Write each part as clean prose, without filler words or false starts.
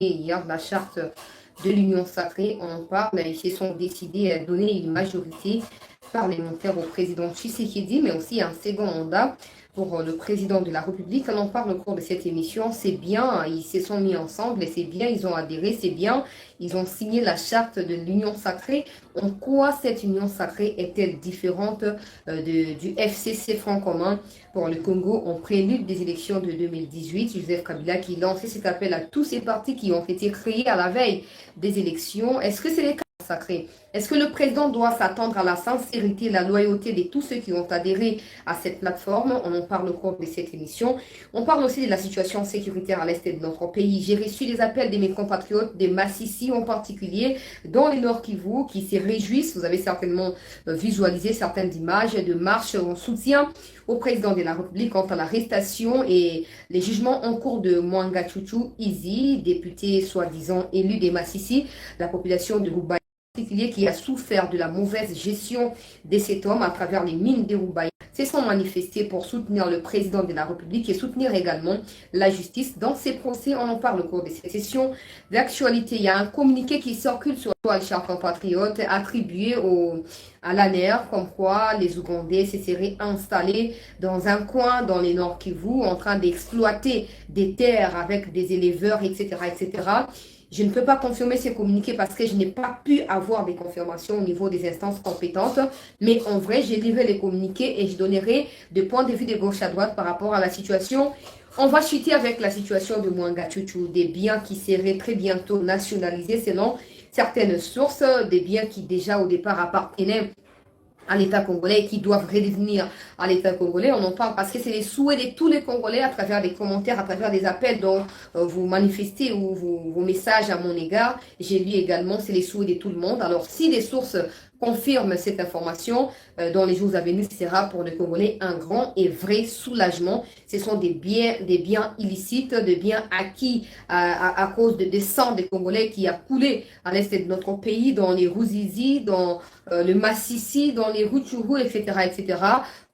hier de la charte de l'Union sacrée. On en parle. Ils se sont décidés à donner une majorité parlementaire au président Tshisekedi, mais aussi un second mandat pour le président de la République. On en parle au cours de cette émission. C'est bien, ils se sont mis ensemble et c'est bien, ils ont adhéré, c'est bien, ils ont signé la charte de l'Union sacrée. En quoi cette Union sacrée est-elle différente du FCC Front commun pour le Congo en prélude des élections de 2018? Joseph Kabila qui lançait cet appel à tous ces partis qui ont été créés à la veille des élections. Est-ce que c'est les cas sacrés? Est-ce que le président doit s'attendre à la sincérité, la loyauté de tous ceux qui ont adhéré à cette plateforme? On en parle au cours de cette émission. On parle aussi de la situation sécuritaire à l'est de notre pays. J'ai reçu les appels de mes compatriotes, de Massissi en particulier, dans le Nord Kivu, qui se réjouissent. Vous avez certainement visualisé certaines images de marches en soutien au président de la République quant à l'arrestation et les jugements en cours de Mwanga Chuchu Izi, député soi-disant élu des Massissi, la population de Roubaix qui a souffert de la mauvaise gestion de cet homme à travers les mines de Roubaix se sont manifestés pour soutenir le président de la République et soutenir également la justice dans ces procès. On en parle au cours de cette session d'actualité. Il y a un communiqué qui circule sur les chers compatriotes attribué à l'ANER, comme quoi les Ougandais se seraient installés dans un coin dans les Nord Kivu en train d'exploiter des terres avec des éleveurs, etc., etc. Je ne peux pas confirmer ces communiqués parce que je n'ai pas pu avoir des confirmations au niveau des instances compétentes. Mais en vrai, j'ai livré les communiqués et je donnerai des points de vue de gauche à droite par rapport à la situation. On va chuter avec la situation de Mwanga Chuchu, des biens qui seraient très bientôt nationalisés selon certaines sources, des biens qui déjà au départ appartenaient à l'État congolais et qui doivent redevenir à l'État congolais. On en parle parce que c'est les souhaits de tous les Congolais à travers des commentaires, à travers des appels dont vous manifestez ou vos messages à mon égard. J'ai lu également, c'est les souhaits de tout le monde. Alors, si des sources confirment cette information, dans les jours à venir, ce sera pour les Congolais un grand et vrai soulagement. Ce sont des biens illicites, des biens acquis à cause de sang des Congolais qui a coulé à l'est de notre pays, dans les Ruzizi, dans le Massissi, dans les Rutshuru, etc., etc.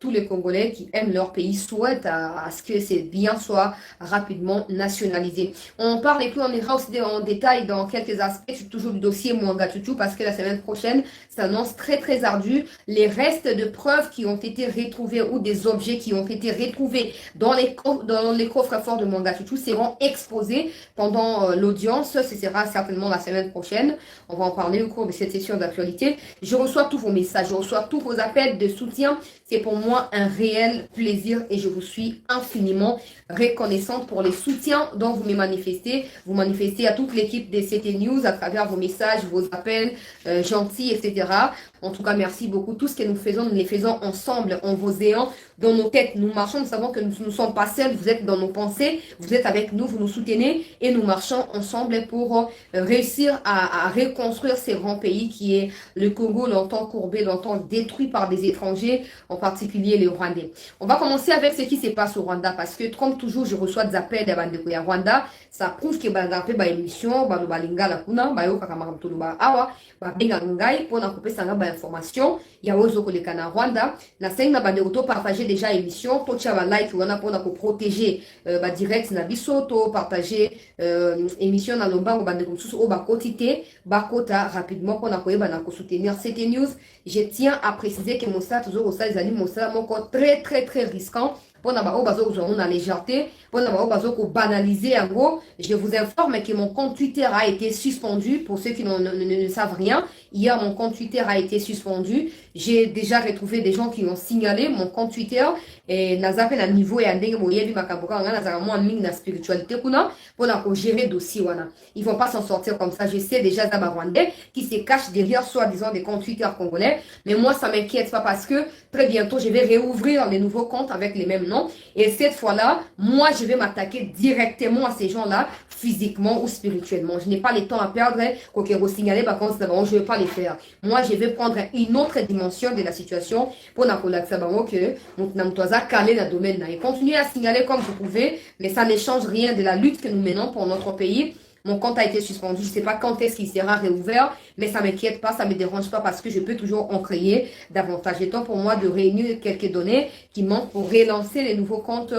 Tous les Congolais qui aiment leur pays souhaitent à ce que ces biens soient rapidement nationalisés. On parle et puis on ira aussi en détail dans quelques aspects, toujours du dossier Mwanga Chuchu, parce que la semaine prochaine s'annonce très très ardu. Les restes de preuves qui ont été retrouvés ou des objets qui ont été retrouvés dans les coffres forts de Mwanga Chuchu seront exposés pendant l'audience. Ce sera certainement la semaine prochaine. On va en parler au cours de cette session d'actualité. Je reçois tous vos messages, je reçois tous vos appels de soutien. C'est pour moi un réel plaisir et je vous suis infiniment reconnaissante pour les soutiens dont vous me manifestez. Vous manifestez à toute l'équipe de CT News à travers vos messages, vos appels gentils, etc. En tout cas, merci beaucoup. Tout ce que nous faisons, nous les faisons ensemble, en vous ayant dans nos têtes. Nous marchons, nous savons que nous ne sommes pas seuls. Vous êtes dans nos pensées, vous êtes avec nous, vous nous soutenez et nous marchons ensemble pour réussir à reconstruire ce grand pays qui est le Congo, longtemps courbé, longtemps détruit par des étrangers, en particulier les Rwandais. On va commencer avec ce qui se passe au Rwanda parce que, comme toujours, je reçois des appels de Bandeko ya Rwanda. Ça prouve que Bandape ba émission, ba balinga la kuna, ba yo kakamakam ba awa, ba benga ngai pour na couper sanga ba information. Ya ozo koleka na Rwanda. Na senga Bandeko to partager déjà émission, to tia ba like wana pour na ko protéger ba direct na biso, to partager émission na lomba Bandeko susu o ba kotite, ba kota rapidement pour na koyeba na ko soutenir cette news. Je tiens à préciser que mon stade toujours au stade des mon stade mon très très très risquant. Pour n'avoir pas la légèreté, pour n'avoir pas banaliser en gros, je vous informe que mon compte Twitter a été suspendu. Pour ceux qui ne savent rien, hier mon compte Twitter a été suspendu. J'ai déjà retrouvé des gens qui ont signalé mon compte Twitter et n'a un niveau et un dingue moyen du macaboka on a moins mine la spiritualité kuna pour la gérer dossier wana. Ils vont pas s'en sortir comme ça. Je sais déjà des Rwandais qui se cachent derrière soi-disant des comptes Twitter congolais, mais moi ça m'inquiète pas parce que très bientôt je vais réouvrir les nouveaux comptes avec les mêmes noms et cette fois-là, moi je vais m'attaquer directement à ces gens-là physiquement ou spirituellement. Je n'ai pas le temps à perdre qu'on signaler par contre je vais pas les faire. Moi je vais prendre une autre dimension de la situation pour na que nous calé dans le domaine et continuez à signaler comme vous pouvez, mais ça ne change rien de la lutte que nous menons pour notre pays. Mon compte a été suspendu, je ne sais pas quand est-ce qu'il sera réouvert, mais ça ne m'inquiète pas, ça ne me dérange pas parce que je peux toujours en créer davantage. Il est temps pour moi de réunir quelques données qui manquent pour relancer les nouveaux comptes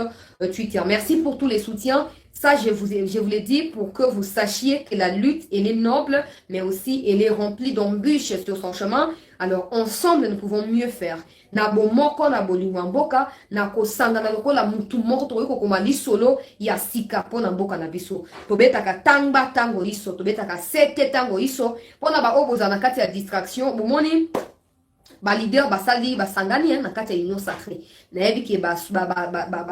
Twitter. Merci pour tous les soutiens, Ça, je vous l'ai dit pour que vous sachiez que la lutte, elle est noble, mais aussi elle est remplie d'embûches sur son chemin. Alors, ensemble, nous pouvons mieux faire. Na bomoko na bolingo mboka na kosanga na lokola mutu moko to ko komali solo ya sika pona mboka na biso. Tobetaka tangba tango iso, tobetaka sete tango iso pona ba oboza na kati ya distraction. Bomoni ba leader basali basangani na kati ya union sacrée na yebi ke ba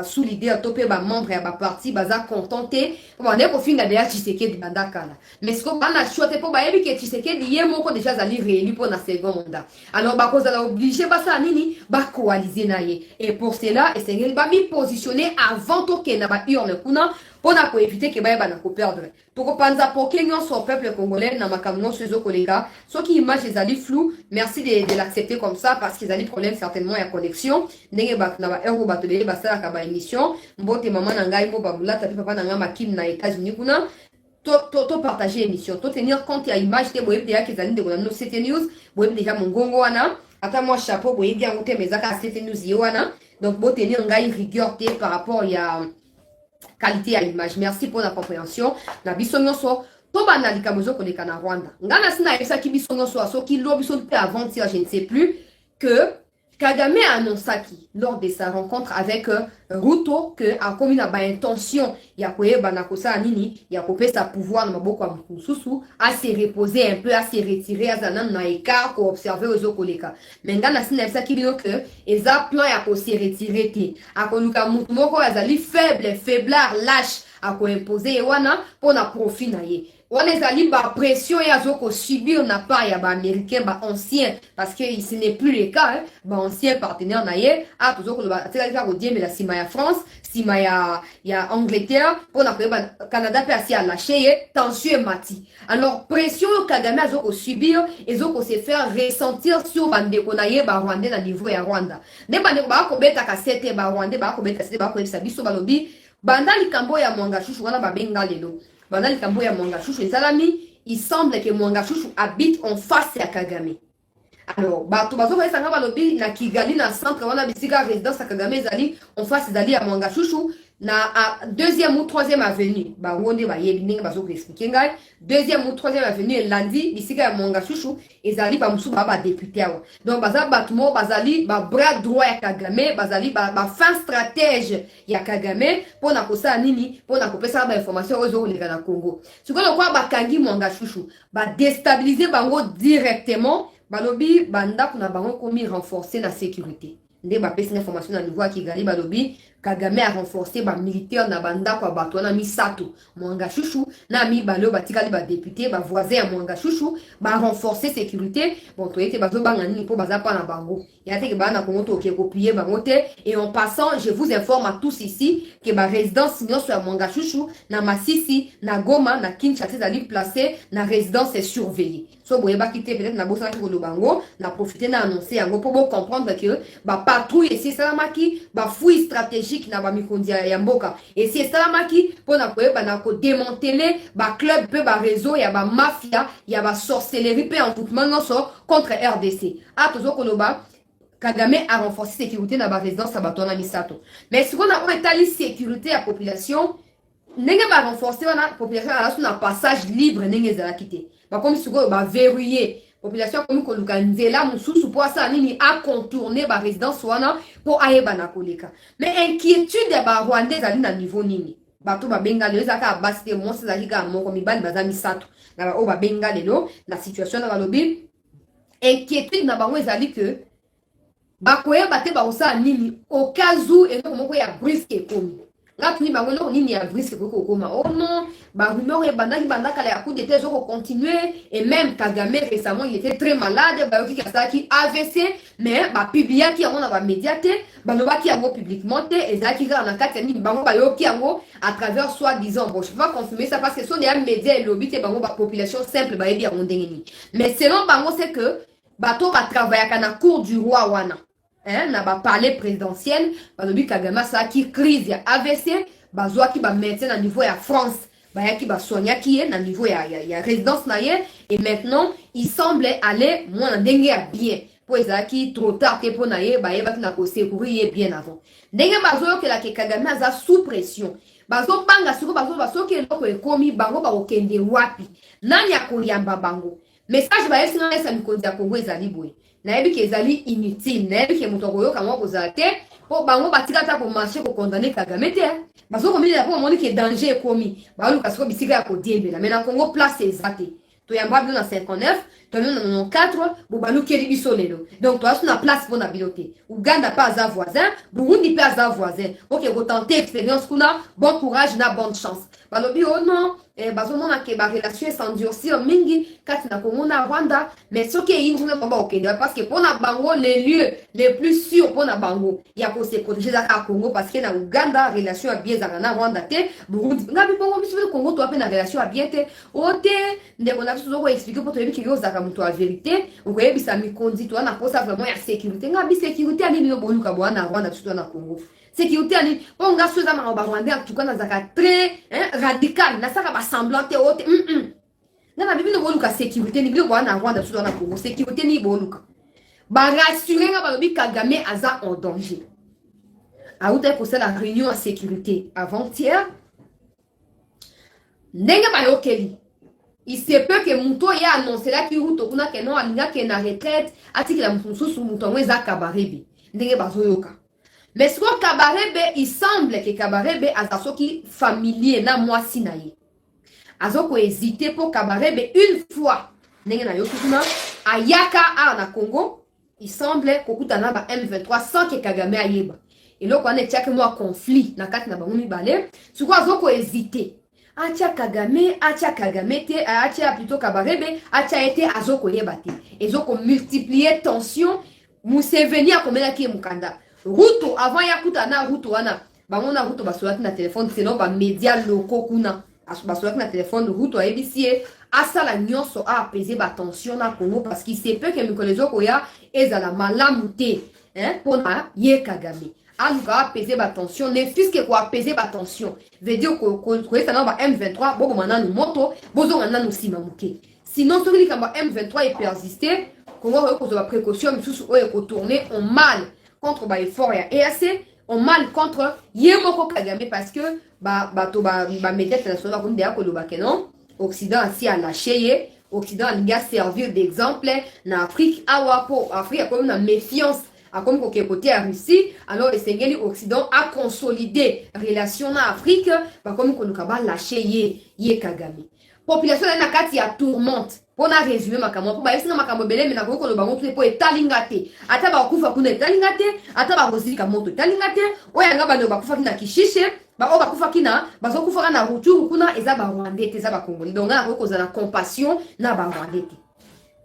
sous leader to pe ba membre ya ba parti baza contenté pour ne ko finga déjà Tshisekedi bandakala mais ce qu'on a choisi pour ba yebi ke Tshisekedi ye moko déjà zali réélu pour na second mandat alors ba cause la obligé basa nini ba coaliser na ye et pour cela et c'est ba mi positionner avant to ke na ba urne kuna pour éviter que ba na ko perdre pour panza pour que son peuple congolais na makamno sezo kolega ce qui image les ali flou merci de l'accepter comme ça parce qu'ils ont des problèmes certainement à connexion ndenge ba na ba euro ba to ba sala ka ba émission mbote maman na ngai mo ba mulata papa na nga makim na États-Unis kuna to partager émission to tenir compte ya image te boyebi ya qu'ils de no CT News boyebi déjà mongongo wana ata moi chapeau boyebi ya ngote mezaka CT News wana donc bo tenir ngai rigueur te par rapport ya qualité à l'image. Merci pour la compréhension. Na biso nyonso to bana likamozo koleka na Rwanda. Ngana sina yesa ki biso nyonso aso ki lo biso pe avant-hier, je ne sais plus que Kagame a annoncé lors de sa rencontre avec Ruto que a commis la intention ya koyeba na kosa nini ya kopesa sa pouvoir na maboko ya mususu à se reposer un peu à se retirer à zanan na écart ko observer aux koleka mais ngana sina yesa ki bino que eza plan ya ko se retirer te a koluka mutu moko azali faiblard lâche a ko imposer wana pour na profit na ye on ezali ba pression ya zoko subir na part ya ba américain ba ancien parce que ce n'est plus le cas ba ancien partenaire na ye a tozoko ba teka ko diembe la sima ya France sima ya Angleterre pour na ba Canada pe asi a lâché ye tension mati alors pression Kagame azoko subir ezoko se faire ressentir sur bande ko na ye ba Rwanda na niveau ya Rwanda ne bande ba ko beta ka sete ba Rwanda ba ko beta sete ba ko biso balobi banda likambo ya mwanga chushu wana ba benga lelo Banda likambo ya Mwanga Chouchou et Salami, il semble que Mwanga Chouchou habite en face à Kagame. Alors, bato bazo ba sanga balobi na Kigali na centre wana bisika résidence à Kagame zali en face zali à Mwanga Chouchou na deuxième ou troisième avenue. Ba wonde ba yebi ninga bazo ko expliquer ngai. Deuxième ou troisième avenue lundi bisika ya Mwanga Chouchou ezali ba musu ba député awa. Donc baza batmo bazali ba bras droit ya Kagame, bazali ba fin stratège ya Kagame pour na kosa nini pour na kopesa ba information ozo leka na Congo. Sikoyo kwa ba kangi Mwanga Chouchou ba déstabiliser bango directement. Balobi banda kuna bango komi renforcer la sécurité. Nde ba pesa information na niveau ya Kigali balobi Kagame a renforcé ba militaire na banda kwa bato na misato Mwanga Chouchou na mi balo batikali ba député ba voisin ya Mwanga Chouchou ba renforcer sécurité bon to ete bazo banga nini po baza pa na bango ya te ke ba na kongo to ke copier bango te et en passant je vous informe à tous ici que ba résidence nyonso ya Mwanga Chouchou na Masisi na Goma na Kinshasa zali placé na résidence est surveillée so boye ba kité peut-être na bosa ko lo bango na profiter na annoncer yango pour comprendre que ba patrouille ici salamaki ba fouille stratégique na ba mikondi ya mboka et c'est salamaki pour na koyeba na ko démanteler ba club pe ba réseau ya ba mafia ya ba sorcellerie pe en tout mangoso contre RDC a tozo koloba Kagame a renforcé sécurité na ba résidence à batona misato mais ce qu'on a établi sécurité à population nenge ba renforcer wana population ala suna passage libre nenge za quitter ba comme ce qu'on ba verrouiller population comme koluka nzela mususu pour ça nini a contourner ba résidence wana pour ayeba na koleka mais inquiétude ya ba rwandais ali na niveau nini bato ba benga lelo zaka basite monse za liga moko mibali baza misato na ba o ba benga lelo na situation na balobi inquiétude na bango ezali que ba koyeba te ba osa nini au cas où eloko moko ya brisque komi là tu ni bango eloko nini ya brisque ko koma oh non ba rumeur ya bandaka la coup d'état zo continuer et même Kagame récemment il était très malade ba yoki kasa ki AVC mais ba publia ki yango na ba médiaté ba loba ki yango publiquement te ezaki ka na kati ni bango ba yoki yango à travers soi-disant bon je peux pas confirmer ça parce que ce sont des médias et lobby te bango ba population simple ba yebi yango ndengeni mais selon bango c'est que bato ba travailler kana cour du roi wana na ba palais présidentiel balobi Kagame ça qui crise ya AVC bazwa ki ba médecin na niveau ya France ba ya ki ba soigna ki na niveau ya résidence na ye et maintenant il semble aller moins ndenge ya bien pour ezaki trop tard te pour na ye ba yeba na ko secourir bien avant ndenge bazo que la Kagame za sous pression bazo banga siko bazo ke loko ekomi bango ba okende wapi nani akoyamba bango message ba yesinga esa mikonzi ya Congo ezali boye nayebi ke ezali inutile nayebi ke moto koyoka mwa kozala te po bango batika ta ko marché ko condamner Kagame te bazo komi la po moni ke danger ekomi ba luka siko bisika ya kodiembela mais na Congo place ezate to yamba bino na 59 to bino na 94 bo baluki biso lelo donc to asu na place pour na biloté Uganda pas à voisin Burundi pas à voisin OK go tenter expérience kuna bon courage na bonne chance balobi oh non bazo mona ke ba relation s'endurcir mingi kati na Congo na Rwanda mais ce qui est indine ba okende parce que pour na bango les lieux les plus sûrs pour na bango ya ko se protéger da Congo parce que na Uganda relation a bien za na Rwanda te Burundi ngabi bongo biso Congo to apena relation a bien te ote ndeko na biso ko expliquer pour to yebi ki yo za muto a vérité ko yebi sa mikondi to na posa vraiment ya sécurité ngabi sécurité ani no boluka bo na Rwanda to na Congo sécurité ani on nga soza ma ba Rwanda en tout cas na zaka très radical na saka ba semblant te ote na bibi no boluka sécurité ni bilo bo na Rwanda to na Congo sécurité ni boluka ba rassurer nga ba lobi Kagame aza en danger a outé ko la réunion en sécurité avant-hier ndenge ba yokeli il se peut que Muto ya annoncé là ki Ruto kuna ke non alinga ke na retraite atiki la mususu Muto ngweza Kabarebe ndenge bazoyoka mais ce que Kabarebe il semble que Kabarebe azasoki familier na mwasi na ye azoko hésiter pour Kabarebe une fois ndenge na yoki kuna ayaka a na Congo il semble kokutana ba M23 sans que Kagame ayeba et là on est tchake moi conflit na kati na bango mibale ce que azoko hésiter Acha Kagame te, acha plutôt Kabarebe, acha été azoko yebate. Ezoko multiplier tension, Museveni a komela ki mukanda. Ruto avant ya kutana Ruto wana. Bango na Ruto basolaki na téléphone, sinon ba média locaux kuna. Basolaki na téléphone Ruto ayebisie asala nyonso a apaiser ba tension na Congo parce qu'il se peut que mikolezoko ya ezala malamu te, pona ye Kagame. Aluka apaiser ba tension ne puisque ko apaiser ba tension veut dire ko ça na ba M23 bobo mananu moto bozo mananu sima muke sinon ce qui kamba M23 est persister Congo ko ba précaution misusu o ko tourner en mal contre ba effort ya EAC en mal contre yemoko Kagame parce que ba médias internationaux comme dia ko loba kenon Occident ainsi a lâché Occident a servir d'exemple na Afrique awapo Afrique comme na méfiance comme côté à Russie, alors les Sengeli Occident a consolidé relation na Afrique, comme qu'on a lâché ye Kagame. Population na kati ya tourmente. Pour na résumer makambo, pour ba yesina makambo belé mais na ko lo bango tout pour etalingate. Ata ba kufa kuna etalingate, ata ba rozika moto etalingate, oya nga ba no ba kufa kina kishishe, ba o ba kufa kina, ba zo kufa na ruturu kuna eza ba Rwandais, eza ba Congolais. Donc na ko za na compassion na ba Rwandais.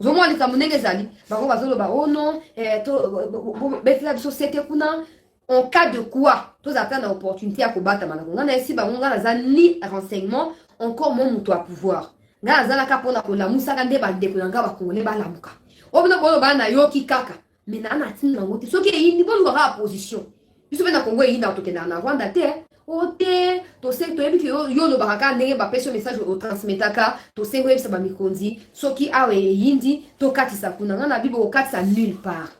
Zomo ali kamunenge zali bango bazolo ba oh non to betla société kuna en cas de quoi tous attendent l'opportunité à combattre malako ngana esi bango ngana za ni renseignement encore mon muto à pouvoir ngana za la kapona ko la musaka nde ba ndeko nga ba kongole ba lamuka obino bolo ba na yoki kaka mais na tin nango te soki yindi bolo ba position biso na Congo yindi na to na Rwanda te ote to se to ebi yo lo baraka ndenge ba peso message au transmetaka to sengo ebisa ba mikonzi soki awe yindi to katisa kuna ngana bibo katisa nulle part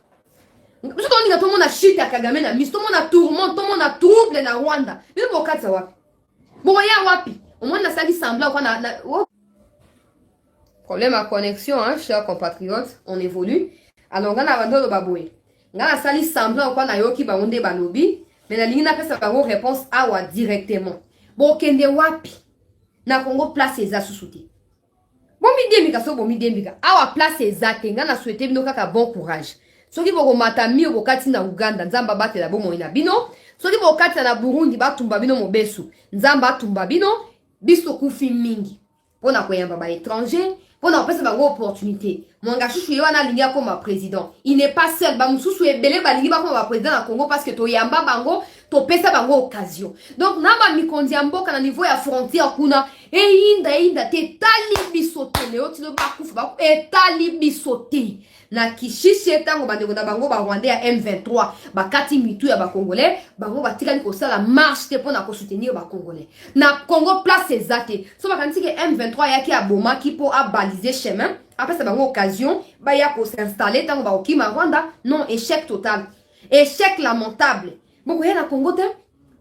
biso to ndinga to mona chute ya Kagame na misto mona tourment to mona trouble na Rwanda bibo katisa wapi bo ya wapi au moins na sali semblant kwa na problème à connexion hein chers compatriotes on évolue alors ngana bandolo baboye ngana sali semblant kwa na yoki ba onde balobi mais la ligne n'a pas sa réponse awa directement. Bon, kende wapi na Congo place eza susute. Bon mi dembika so bon mi dembika. Awa place eza tenga na souhaiter bino kaka bon courage. Soki boko matami bokati na Uganda nzamba batela bomo ina bino. Soki bokati na Burundi batumba bino mobesu nzamba tumba bino biso kufi mingi. Pona koyamba ba étranger, pona opesa ba opportunité. Mwanga chouchou wana lingia comme président. Il n'est pas seul. Ba mususu ebele ba lingi ba comme président na Congo parce que to yamba bango to pesa bango occasion. Donc namba mikondi mboka na niveau ya frontière kuna inda te tali bisote leo tino ba kufa ba etali bisote. Na kishishe tango bandeko na bango ba Rwandais ya M23 ba kati mitu ya ba Congolais bango batikali ko sala marche te pona ko soutenir ba Congolais. Na Congo place ezate. So ba kanti ke M23 yaki aboma ki po a baliser chemin. Après ça, une occasion, bah, y a pour s'installer, tant qu'on va au Kima Rwanda, non, échec total. Échec lamentable. Bon, vous voyez, la Congo,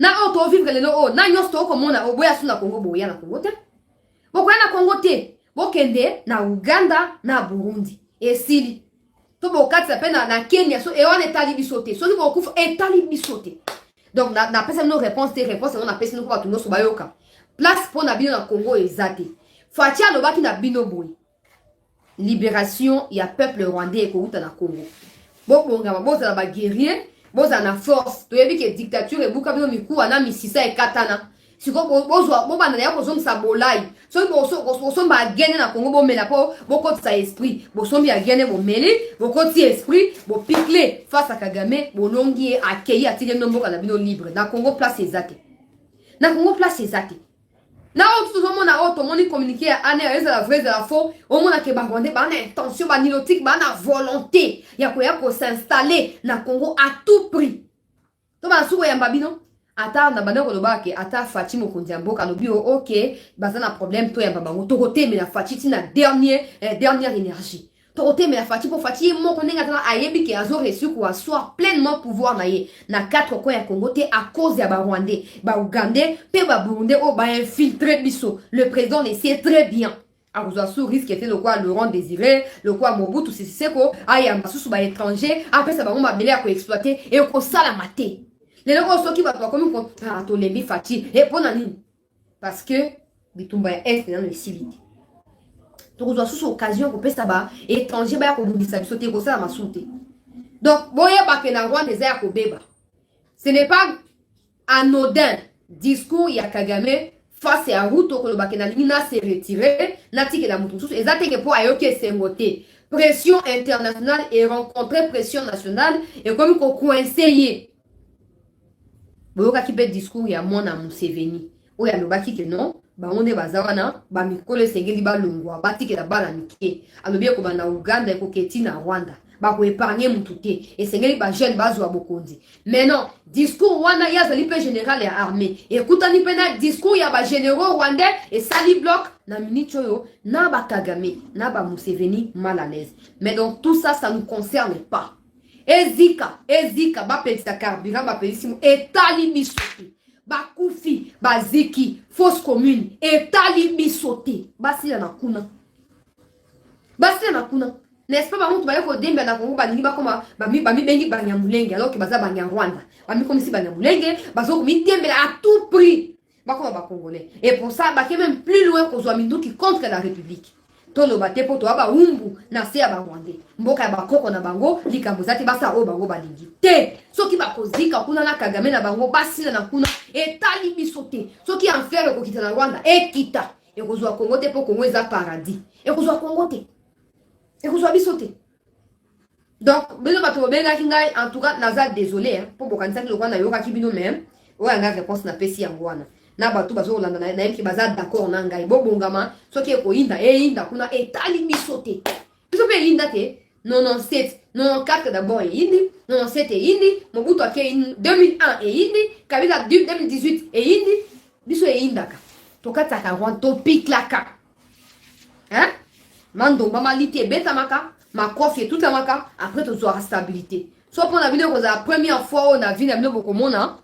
Na auto vivre le o na nyosto ko mona oboya suna Congo boya na Congo te. Bokoya na Congo te. Bokende na Uganda na Burundi. Esili. To bokatsa pe na Kenya so e on etali bisote. So ni bokufa etali bisote. Donc na pesa no réponse on a pesa no ko batuno so bayoka. Place pour na bino na Congo ezate. Fatia lo baki na bino boy. Libération ya peuple rwandais ko uta na Congo. Bokongama boza ba guerrier, boza na force. To yebi ke dictature e buka bino miku wana misisa e katana. Siko bozwa bobana ya ko zomsa bolai. So boso ba gene na Congo bo mela po boko sa esprit. Boso bi agene bo meli, boko ti esprit, bo picle face à Kagame, bo longi accueilli atile nombo kana bino libre. Na Congo place ezate. Na Congo place ezate. Na tout le monde a auto monde communiquer à la vraie de la faux au monde que Rwandais ba na intention ba nilotique ba na volonté ya ko s'installer na Congo à tout prix. To ba suko ya mbabino ata na bana ko lobake ata Fati Mokonzi Mboka lobi OK ba na problème to ya babango to côté mais la Fati na dernière énergie. To côté mais la Fati pour Fati mo ko ninga tana ayebi ke azo reçu ko asseoir pleinement pouvoir na ye na quatre coins ya Congo te à cause ya ba Rwandais ba Ougandais pe ba Burundais o ba infiltré biso. Le président le sait très bien. Aruzasu risque était le quoi Laurent Désiré, le quoi Mobutu Seseko, aya masusu ba étranger, après ça ba mo belé à exploiter et ko sala maté. Les gens qui va comme on a to lebi Fati et pour nani parce que bitumba est dans le civil. Donc on sous occasion ko pesa ba étranger ba ko bundisa bisoté ko sala masute. Donc boye ba ke na Rwanda za ko beba. Ce n'est pas anodin discours ya Kagame face à Ruto ko ba ke na lina se retirer na tike la mutu sous ezateke pour ayoke sengote. Pression internationale et rencontrer pression nationale et comme ko coincé boyoka ki be discours ya mona Museveni oya lobaki ke non ba onde bazawana ba mikolo sengeli ba longwa batike la bala mike alobi ko bana Uganda ko keti na Rwanda ba ko épargner mututé et sengeli ba jeune bazwa bokonzi mais non discours wana ya zali pe général ya armée écoutani pe na discours ya ba généraux rwandais et sali bloc na minute yo na ba Kagame na ba Museveni mal à l'aise mais donc tout ça ça nous concerne pas. Ezika, ba pelisa carburant, ba pelisimo, etali bisote, ba kufi, ba ziki, fausse commune, etali bisote, basila na kuna. N'est-ce pas, ba mutu ba yoko dembe na Congo, ba ningi ba koma, ba mi bengi ba nyamulenge, alors que baza ba nyarwanda, ba mi komisi ba nyamulenge, bazo komi dembe à tout prix, ba koma ba congolais. Et pour ça, ba ke même plus loin qu'on soit mindu qui contre la République. Tolo bate poto aba umbu na se aba Rwandais mboka ba koko na bango likambo zati basa o bango balingi te soki ba kozika kuna na Kagame na bango basila na kuna etali bisote soki enfer ko kita na Rwanda ekita e kozwa Congo te po Congo eza paradis e kozwa Congo te e kozwa bisote donc bino bato benga kingai en tout cas naza désolé hein pour bokanisa ki lokwana yoka kibino même oya nga réponse na pesi yango wana na bato bazo landa na yeki baza d'accord na ngai bobongama soki ko inda inda kuna etali bisote biso pe inda te 97 94 d'abord indi 97 indi Mobutu ake 2001 indi Kabila 2018 indi biso inda ka to kata ka wan to piklaka hein mando mama lité beta maka ma kofi tout maka après to zo stabilité so pour la vidéo la première fois on a vu na boko mona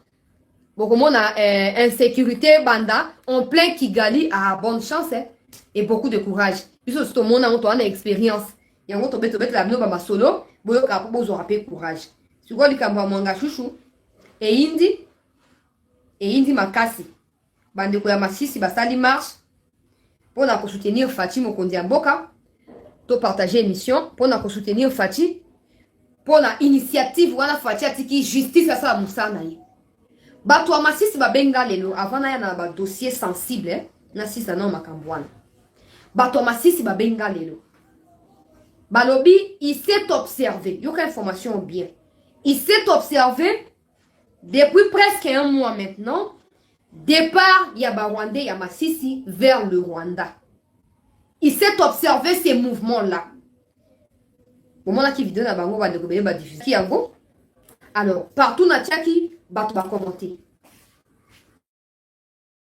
insécurité banda en plein Kigali à bonne chance hein, et beaucoup de courage. Puisque tout le monde a une expérience. Il y a un autre bête la bino bamba solo, boyo ka bozo rapé courage. Tu vois le kamba mwanga chouchou et indi makasi. Bande ko ya masisi basali marche pour na ko soutenir Fati Mokonzi Mboka, to partager émission pour na ko soutenir Fati pour la initiative wana Fati atiki justice à sa musana yi. Bato wa masisi babenga lelo avant na ya na ba dossier sensible na sisa na makambwana. Bato wa masisi babenga lelo. Balobi il s'est observé, yoka information bien. Il s'est observé depuis presque un mois maintenant départ ya ba Rwandais ya Masisi vers le Rwanda. Il s'est observé ces mouvements là. Au moment qui vidéo na bango ba de ba diffuser yango. Alors partout na tchaki bato ba commenter.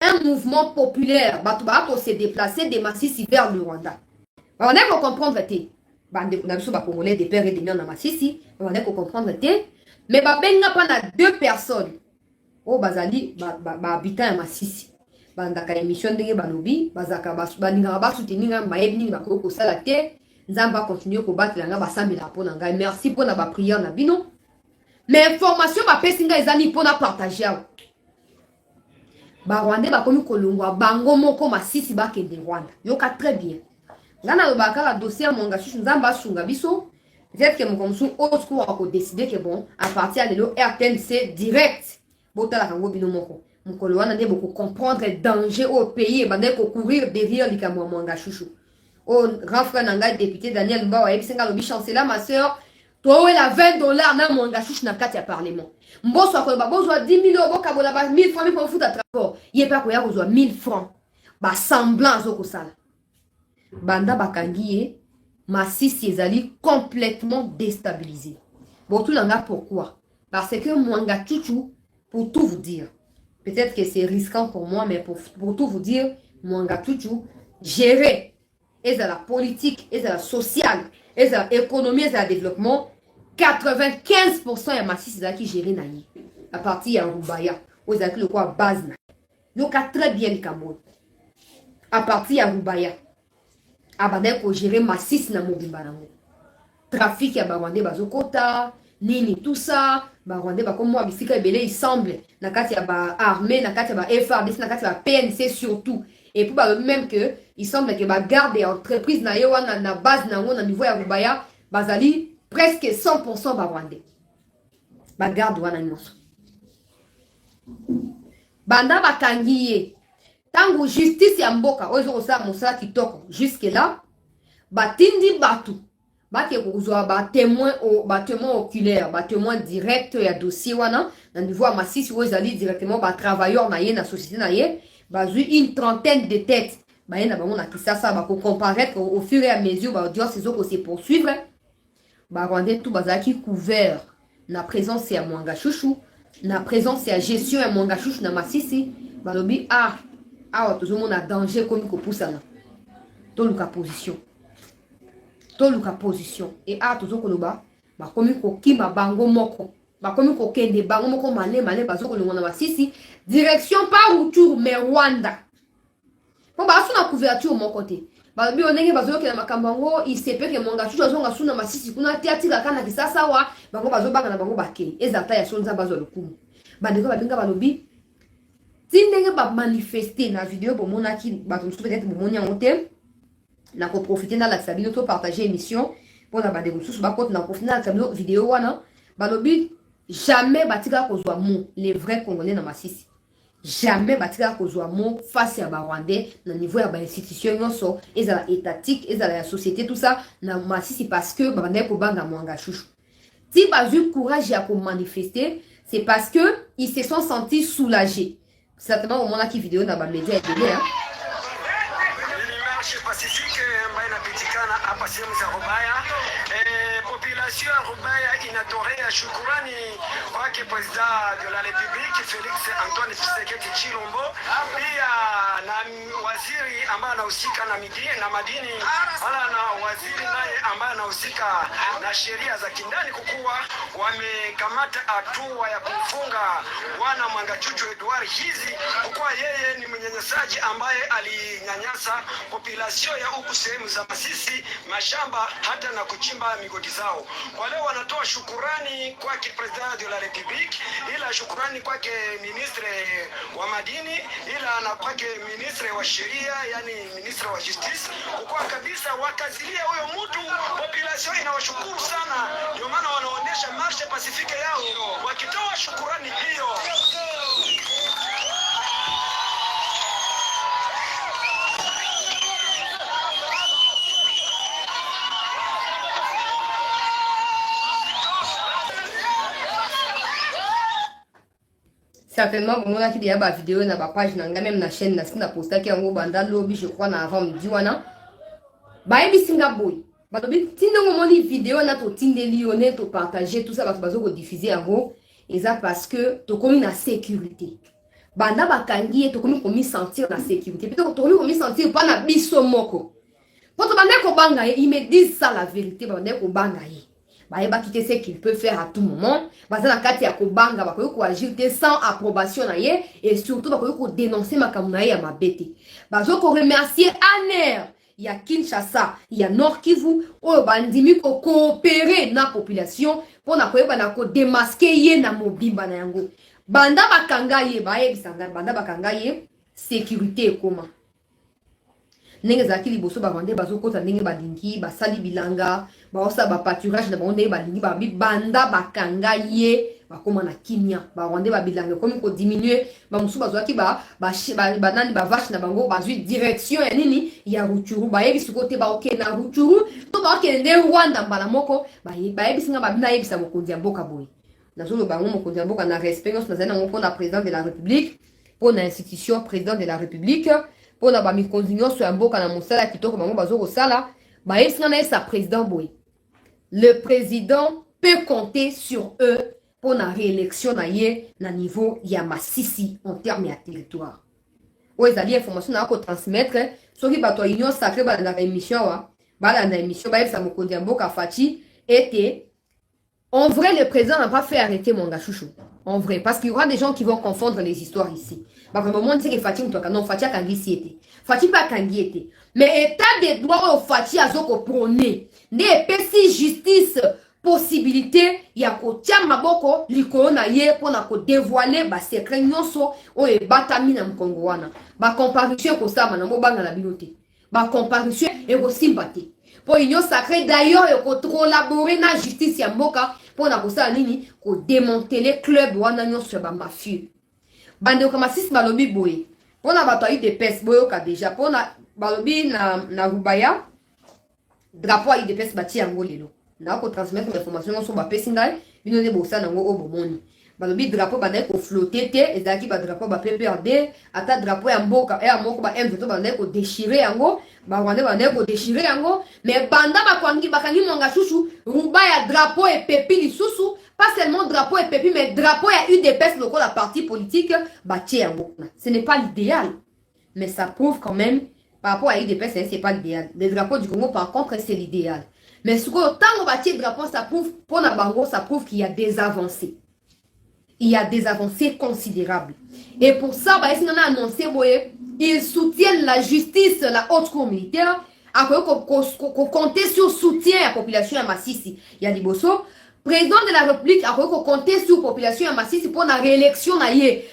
Un mouvement populaire, bato ba to se déplacer de Masisi vers le Rwanda. On a qu'on comprendre té. Bande na biso ba congolais des pères et des mères na Masisi, on a qu'on comprendre té. Mais ba benga pas na deux personnes. o bazali habitant ya Masisi bandaka émission ndenge balobi bazaka balingaka basoutenir nga bayebi nini bakoki kosala te nzambe akontinue kobatela nga basambela mpo na ngai merci mpo na bapriere na bino mais information bapesi ngai eza nini mpo na partage awa barwandais bakomi kolongwa bango moko Masisi bakende Rwanda yoka très bien nga nalobaka kaka dossier ya Mwanga Chouchou nzambe asunga biso peut-être que mokongo mosusu oyo sikoyo akodeside ke bon à partir ya lelo RTNC direct botalaka yango bino moko mokolo wana nde bokocomprendre danger au pays ebandaki kocourir derrière likambo ya Mwanga Chouchou oyo grand frère na ngai député Daniel Mbawa ayebisi ngai alobi chancela ma sœur towela $20 na Mwanga Chouchou na kati ya parlement mboso akoloba bozwa 10 000 bokabola ba 1000 francs mpo futa transport ye mpe akoya kozwa 1000 francs basemblant azokosala banda bakangi ye Masisi ezali complètement déstabilisé bon tout langa pourquoi parce que Mwanga Chouchou pour tout vous dire peut-être que c'est risquant pour moi mais pour tout vous dire Mwanga Chouchou gérer et la politique et la sociale et la économie et le développement 95% ya Masisi ezalaki géré na ye à partir ya Rubaya oyo ezalaki lokwa base na yoka très bien likambo à partir ya Rubaya abandaki kogere Masisi na mobimba nango trafic ya barwandais bazokota nini tout ça barwandais bakomwa bisika ebele il semble na kati ya baarmée na kati ya ba FARDC na kati ya ba PNC surtout et puis balobi même que il semble que bagarde ya entreprise na ye wana na base nango na niveau ya Rubaya bazali presque 100% barwandais bagarde wana nyonso banda bakangi ye tango justice ya mboka oyo ezokosala mosala kitoko jusque là batindi batu bake kozwa batémoin oculaire batémoin direct ya dossier wana na niveau ya Masisi oyo ezali directement batravailleur na ye na société na ye bazwi une trentaine de têtes baye na bango na Kisasa bakocomparaître au fur et à mesure baaudience ezokose poursuivre barwandais tout bazalaki couvert na présence ya Mwanga Chouchou na présence ya gestion ya Mwanga Chouchou na Masisi balobi awa tozomona danger komi kopusana toluka position et tozokoloba bakomi kokima bango moko bakomi kokende bango moko male bazokolongwa na Masisi direction par Rutshuru mais Rwanda po basuna couverture moko te balobi ondenge bazokela makambo yango isepe ke Mwanga Chouchou azonga suna Masisi kuna te atikaka na Kisasa wa bango bazobanga na bango bakei ezata ya sonza bazwa lokumu bandeko babenga balobi tindenge ba manifester na vidéo pour monaki bato mosusu peut-être bomoni yango te na koprofite na lakisa bino to partager émission mpona bandeko mosusu bakota na profite na lakisa bino vidéo wana balobi jamais batikaka kozwa mot les vrais congolais na Masisi jamais batikaka kozwa mot face ya barwandais na niveau ya bainstitution nyonso ezala étatique ezala ya société tout ça na Masisi parce que babandaki kobanga Mwanga Chouchou ti bazwi courage ya komanifester c'est parce que ils se sont sentis soulagés certainement au moment qui vidéo na ba média ebele marche pacifique ambayo inapitikana hapa sehemu za Rubaya. Population ya Rubaya inatorea shukurani kwake President de la République Felix Antoine Tshisekedi Tshilombo, pia na waziri ambaye anahusika na madini wala na waziri naye ambaye anahusika na sheria za kindani, kukuwa wamekamata hatua ya kumfunga bwana Mwanga Chouchou Edouard hizi, kukuwa yeye ni mnyanyasaji ambaye alinyanyasa population ya huku sehemu za Masisi, mashamba hata na kuchimba migodi zao. Kwa leo wanatoa shukurani kwake President de la République, ila shukurani kwake ministre wa madini, ila na kwake ministre wa sheria, yani ministre wa justice, kwa kabisa wakazilia huyo mtu. Population inawashukuru sana, ndio maana wanaonesha marche pacifique yao wakitoa shukurani hiyo. Certainement, bon, on a qui déjà ma vidéo na ma page na même na chaîne na sina posta qui en banda lobby je crois na avant midi wana. Ba ebi Singapour. Ba lobby tindongo moni vidéo na to tindeli onet to partager tout ça ba bazo ko diffuser en gros et ça parce que to komi na sécurité. Banda ba kangi to komi sentir na sécurité. Puis to komi sentir pas na biso moko. Poto banda ko banga ils me disent ça la vérité banda ko banga yi. Bah quitter ce qu'il peut faire à tout moment. Bah ça na kati ya kobanga ba ko agir sans approbation na ye et surtout ba ko dénoncer makambo na ye ya mabete. Bah zo ko remercier Aner. Il y a Kinshasa, il y a Nord Kivu, oh bandimi ko coopérer na population pour na koyeba na ko démasquer ye na mobimba na yango. Banda bakanga ye ba yebisanga banda bakanga ye sécurité comment. Ndenge zaki liboso ba vande bazo kota ndenge balingi basali bilanga ba osa ba pâturage na bonde balingi ba banda bakanga ye bakoma na kimia ba vande ba bilanga comme ko diminuer ba musu bazo ki ba nani ba vache na bango bazui direction ya nini ya Rutshuru ba yebi sikote ba oke na Rutshuru to ba oke nde Rwanda mbala moko ba yebi singa ba bina yebi sa mokonzi ya mboka boy na zolo ba mokonzi ya mboka na respect na zana ngo pona président de la République pona institution président de la République pour la bamikonzinyo sur un boka na mosala kitoko bango bazo kosala ba esinga na sa président boy. Le président peut compter sur eux pour la réélection na ye na niveau ya Masisi en termes ya territoire. O ezali information na ko transmettre soki bato union sacrée ba na émission wa ba na émission ba sa mokonzi mboka Fachi était en vrai le président n'a pas fait arrêter Mwanga Chouchou. En vrai, parce qu'il y aura des gens qui vont confondre les histoires ici. Par le moment, c'est que Fatih non, Fatih a kangi si était. Fatih pas kangi était. Mais état des droits au Fatih a zoko prôné. Ne epesi justice possibilité ya ko tia maboko likolo na ye pona ko dévoiler ba secret nyonso o e batami na mkongo wana. Ba comparution ko sama na mobanga na binote. Ba comparution e ko simbate. Pour union sacrée d'ailleurs et ko collaborer na justice ya mboka pour na kosa nini ko démanteler club wana nyonso ba mafieux. Bande ko masisi balobi boye. Pour na bato de pes boyo ka déjà pour na balobi na Rubaya drapeau a de pes bati yango lelo. Na ko transmettre l'information sur ba pesindai bino ne bosa nango obomoni. Balobi drapeau bande ko flotter te ezaki ba drapeau ba PPRD ata drapeau ya mboka e amoko ba M22 bande ko déchirer yango ba wande bande ko déchirer yango mais banda ba kwangi bakangi Mwanga Chouchou Rubaya drapeau et pepi lisusu pas seulement drapeau et pepi mais drapeau ya UDPS loko la parti politique bati yango. Ce n'est pas l'idéal mais ça prouve quand même par rapport à UDPS c'est pas l'idéal. Les drapeaux du Congo par contre c'est l'idéal. Mais ce que tant bati drapeau ça prouve pour na bango ça prouve qu'il y a des avancées. Il y a des avancées considérables. Et pour ça, on a annoncé ils soutiennent la justice, la haute cour militaire, à compter sur le soutien à la population à Massissi. Il y a des bosso. Président de la République a compter sur la population à Massissi pour la réélection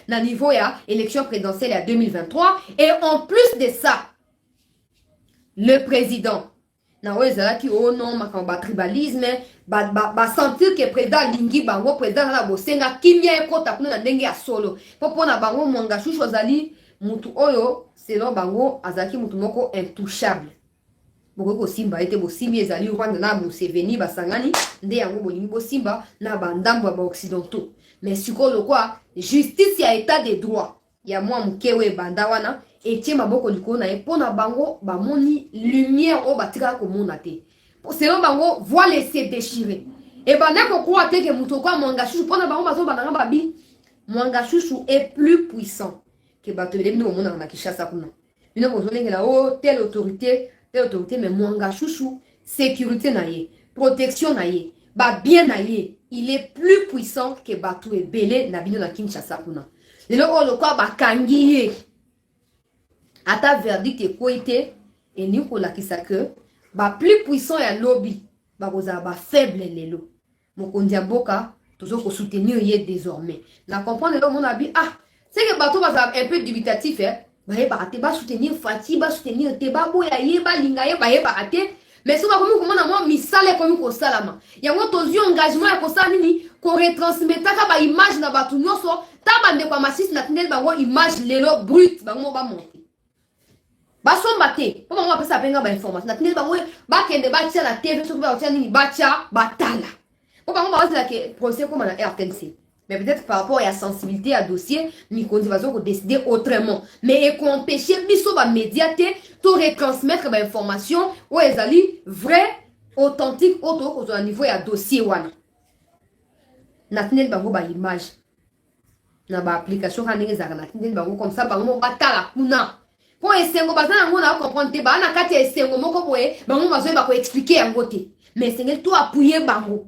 na niveau ya élection présidentielle à 2023. Et en plus de ça, le président na wezala ki oh non makamba tribalisme ba sentir que président lingi bango président na bosenga kimia ekota kuna na ndenge ya solo popo na bango Mwanga Chouchou azali mutu oyo selon bango azaki mutu moko intouchable boko ko simba ete bo simbi ezali Rwanda na Museveni basangani nde yango bolingi bo simba na bandambo ba occidentaux mais sikolo kwa justice ya état de droit ya mwa mkewe banda wana etie maboko likolo na ye pona bango bamoni lumière o batika ko mona te selon bango voile se déchirer et banda ko croire que muto kwa Mwanga Chouchou pona bango bazo bananga babi Mwanga Chouchou est plus puissant que bato de no mona na Kinshasa kuna bino bozo lengela o telle autorité mais Mwanga Chouchou sécurité na ye protection na ye ba bien na ye il est plus puissant que bato ebele na bino na Kinshasa kuna lelo o lokwa bakangi ye ata verdict ekoite et ni ko lakisa que ba plus puissant ya lobby ba koza ba faible lelo mokonzi ya mboka tozo ko soutenir ye désormais na comprendre le monde abi ah c'est que bato ba un peu dubitatif ba te ba soutenir Fati ba soutenir te ba boya ye ba linga ye ba te mais so ba komi ko mona mo misale komi ko salama yango tozi engagement ya ko sala nini ko retransmettre ka ba image na bato nyonso ta bande kwa Masisi na tindel bango image lelo brut bango ba monter basomba te po bango apesa penga ba information na tindel bango ba kende ba tia na TV so ba tia nini ba tia batala po bango ba la que procès comme na RTNC mais peut-être par rapport à la sensibilité à dossier ni qu'on va décider autrement mais et qu'on empêcher biso ba médiaté to retransmettre ba information ou ezali vrai authentique auto au niveau ya dossier wana na tindel bango ba image na ba application ka ndenge zaka na tindel bango comme ça bango batala kuna po esengo bazana ngona comprendre te ba na kati esengo moko boye bango mazoe ba ko expliquer yango te mais sengel to appuyer bango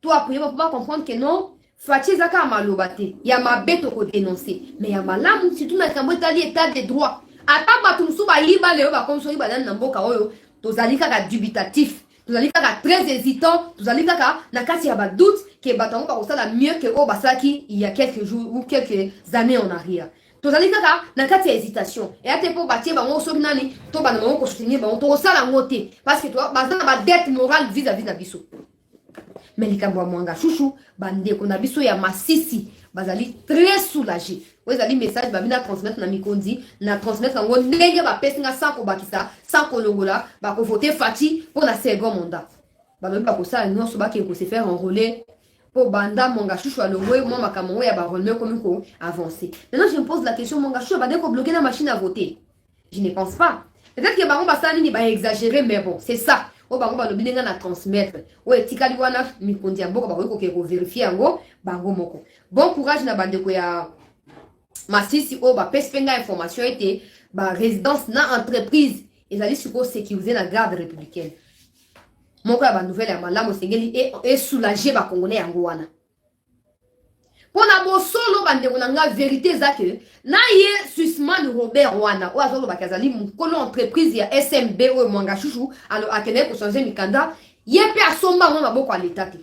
toi après on va comprendre que non Fati zaka malobate ya mabeto ko dénoncer mais ya malamu si tu na kambo tali état de droit ata bato musu ba yiba leo ba konsoli ba na mboka oyo tozali kaka dubitatif tozali kaka très hésitant tozali kaka na kati ya ba doute que bato ba kosala mieux que o basaki il y a quelques jours ou quelques années en arrière tozali kaka na kati ya hésitation et ate po batie bango soki nani to bana bango ko soutenir bango to kosala ngote parce que toi bazana ba dette morale vis-à-vis na biso mais likambo ya mwanga chouchou bandeko na biso ya masisi bazali très soulagé ezali message babina transmettre na mikondi na transmettre yango ndenge bapesi nga sans kobakisa sans kolongola bakovote Fati pour na second mandat balobi bakosala nyonso bakende kose faire enrôler pour banda mwanga chouchou alongwe moi makambo ya barolme komi ko avancer. Maintenant je me pose la question mwanga chouchou bandeko bloquer la machine à voter. Je ne pense pas. Peut-être que bango basala nini ba exagérer mais bon c'est ça. O bango balobi ndenge na transmettre o etikali wana mikondi ya mboka bakoki kokeko vérifier yango bango moko. Bon courage na bandeko ya masisi o bapesi mpe nga information ete barésidence na entreprise ezali sikoyo sécurisé na garde républicaine moko ya banouvelle ya malamu esengeli esoulage bakongolais yango wana mpona bosolo bandeko na nga vérité eza ke na ye Sussman Robert wana oyo azolobaki azali mokolo entreprise ya SMB oyo mwanga chouchou akendeki kochange mikanda ye mpe asomba yango maboko ya leta te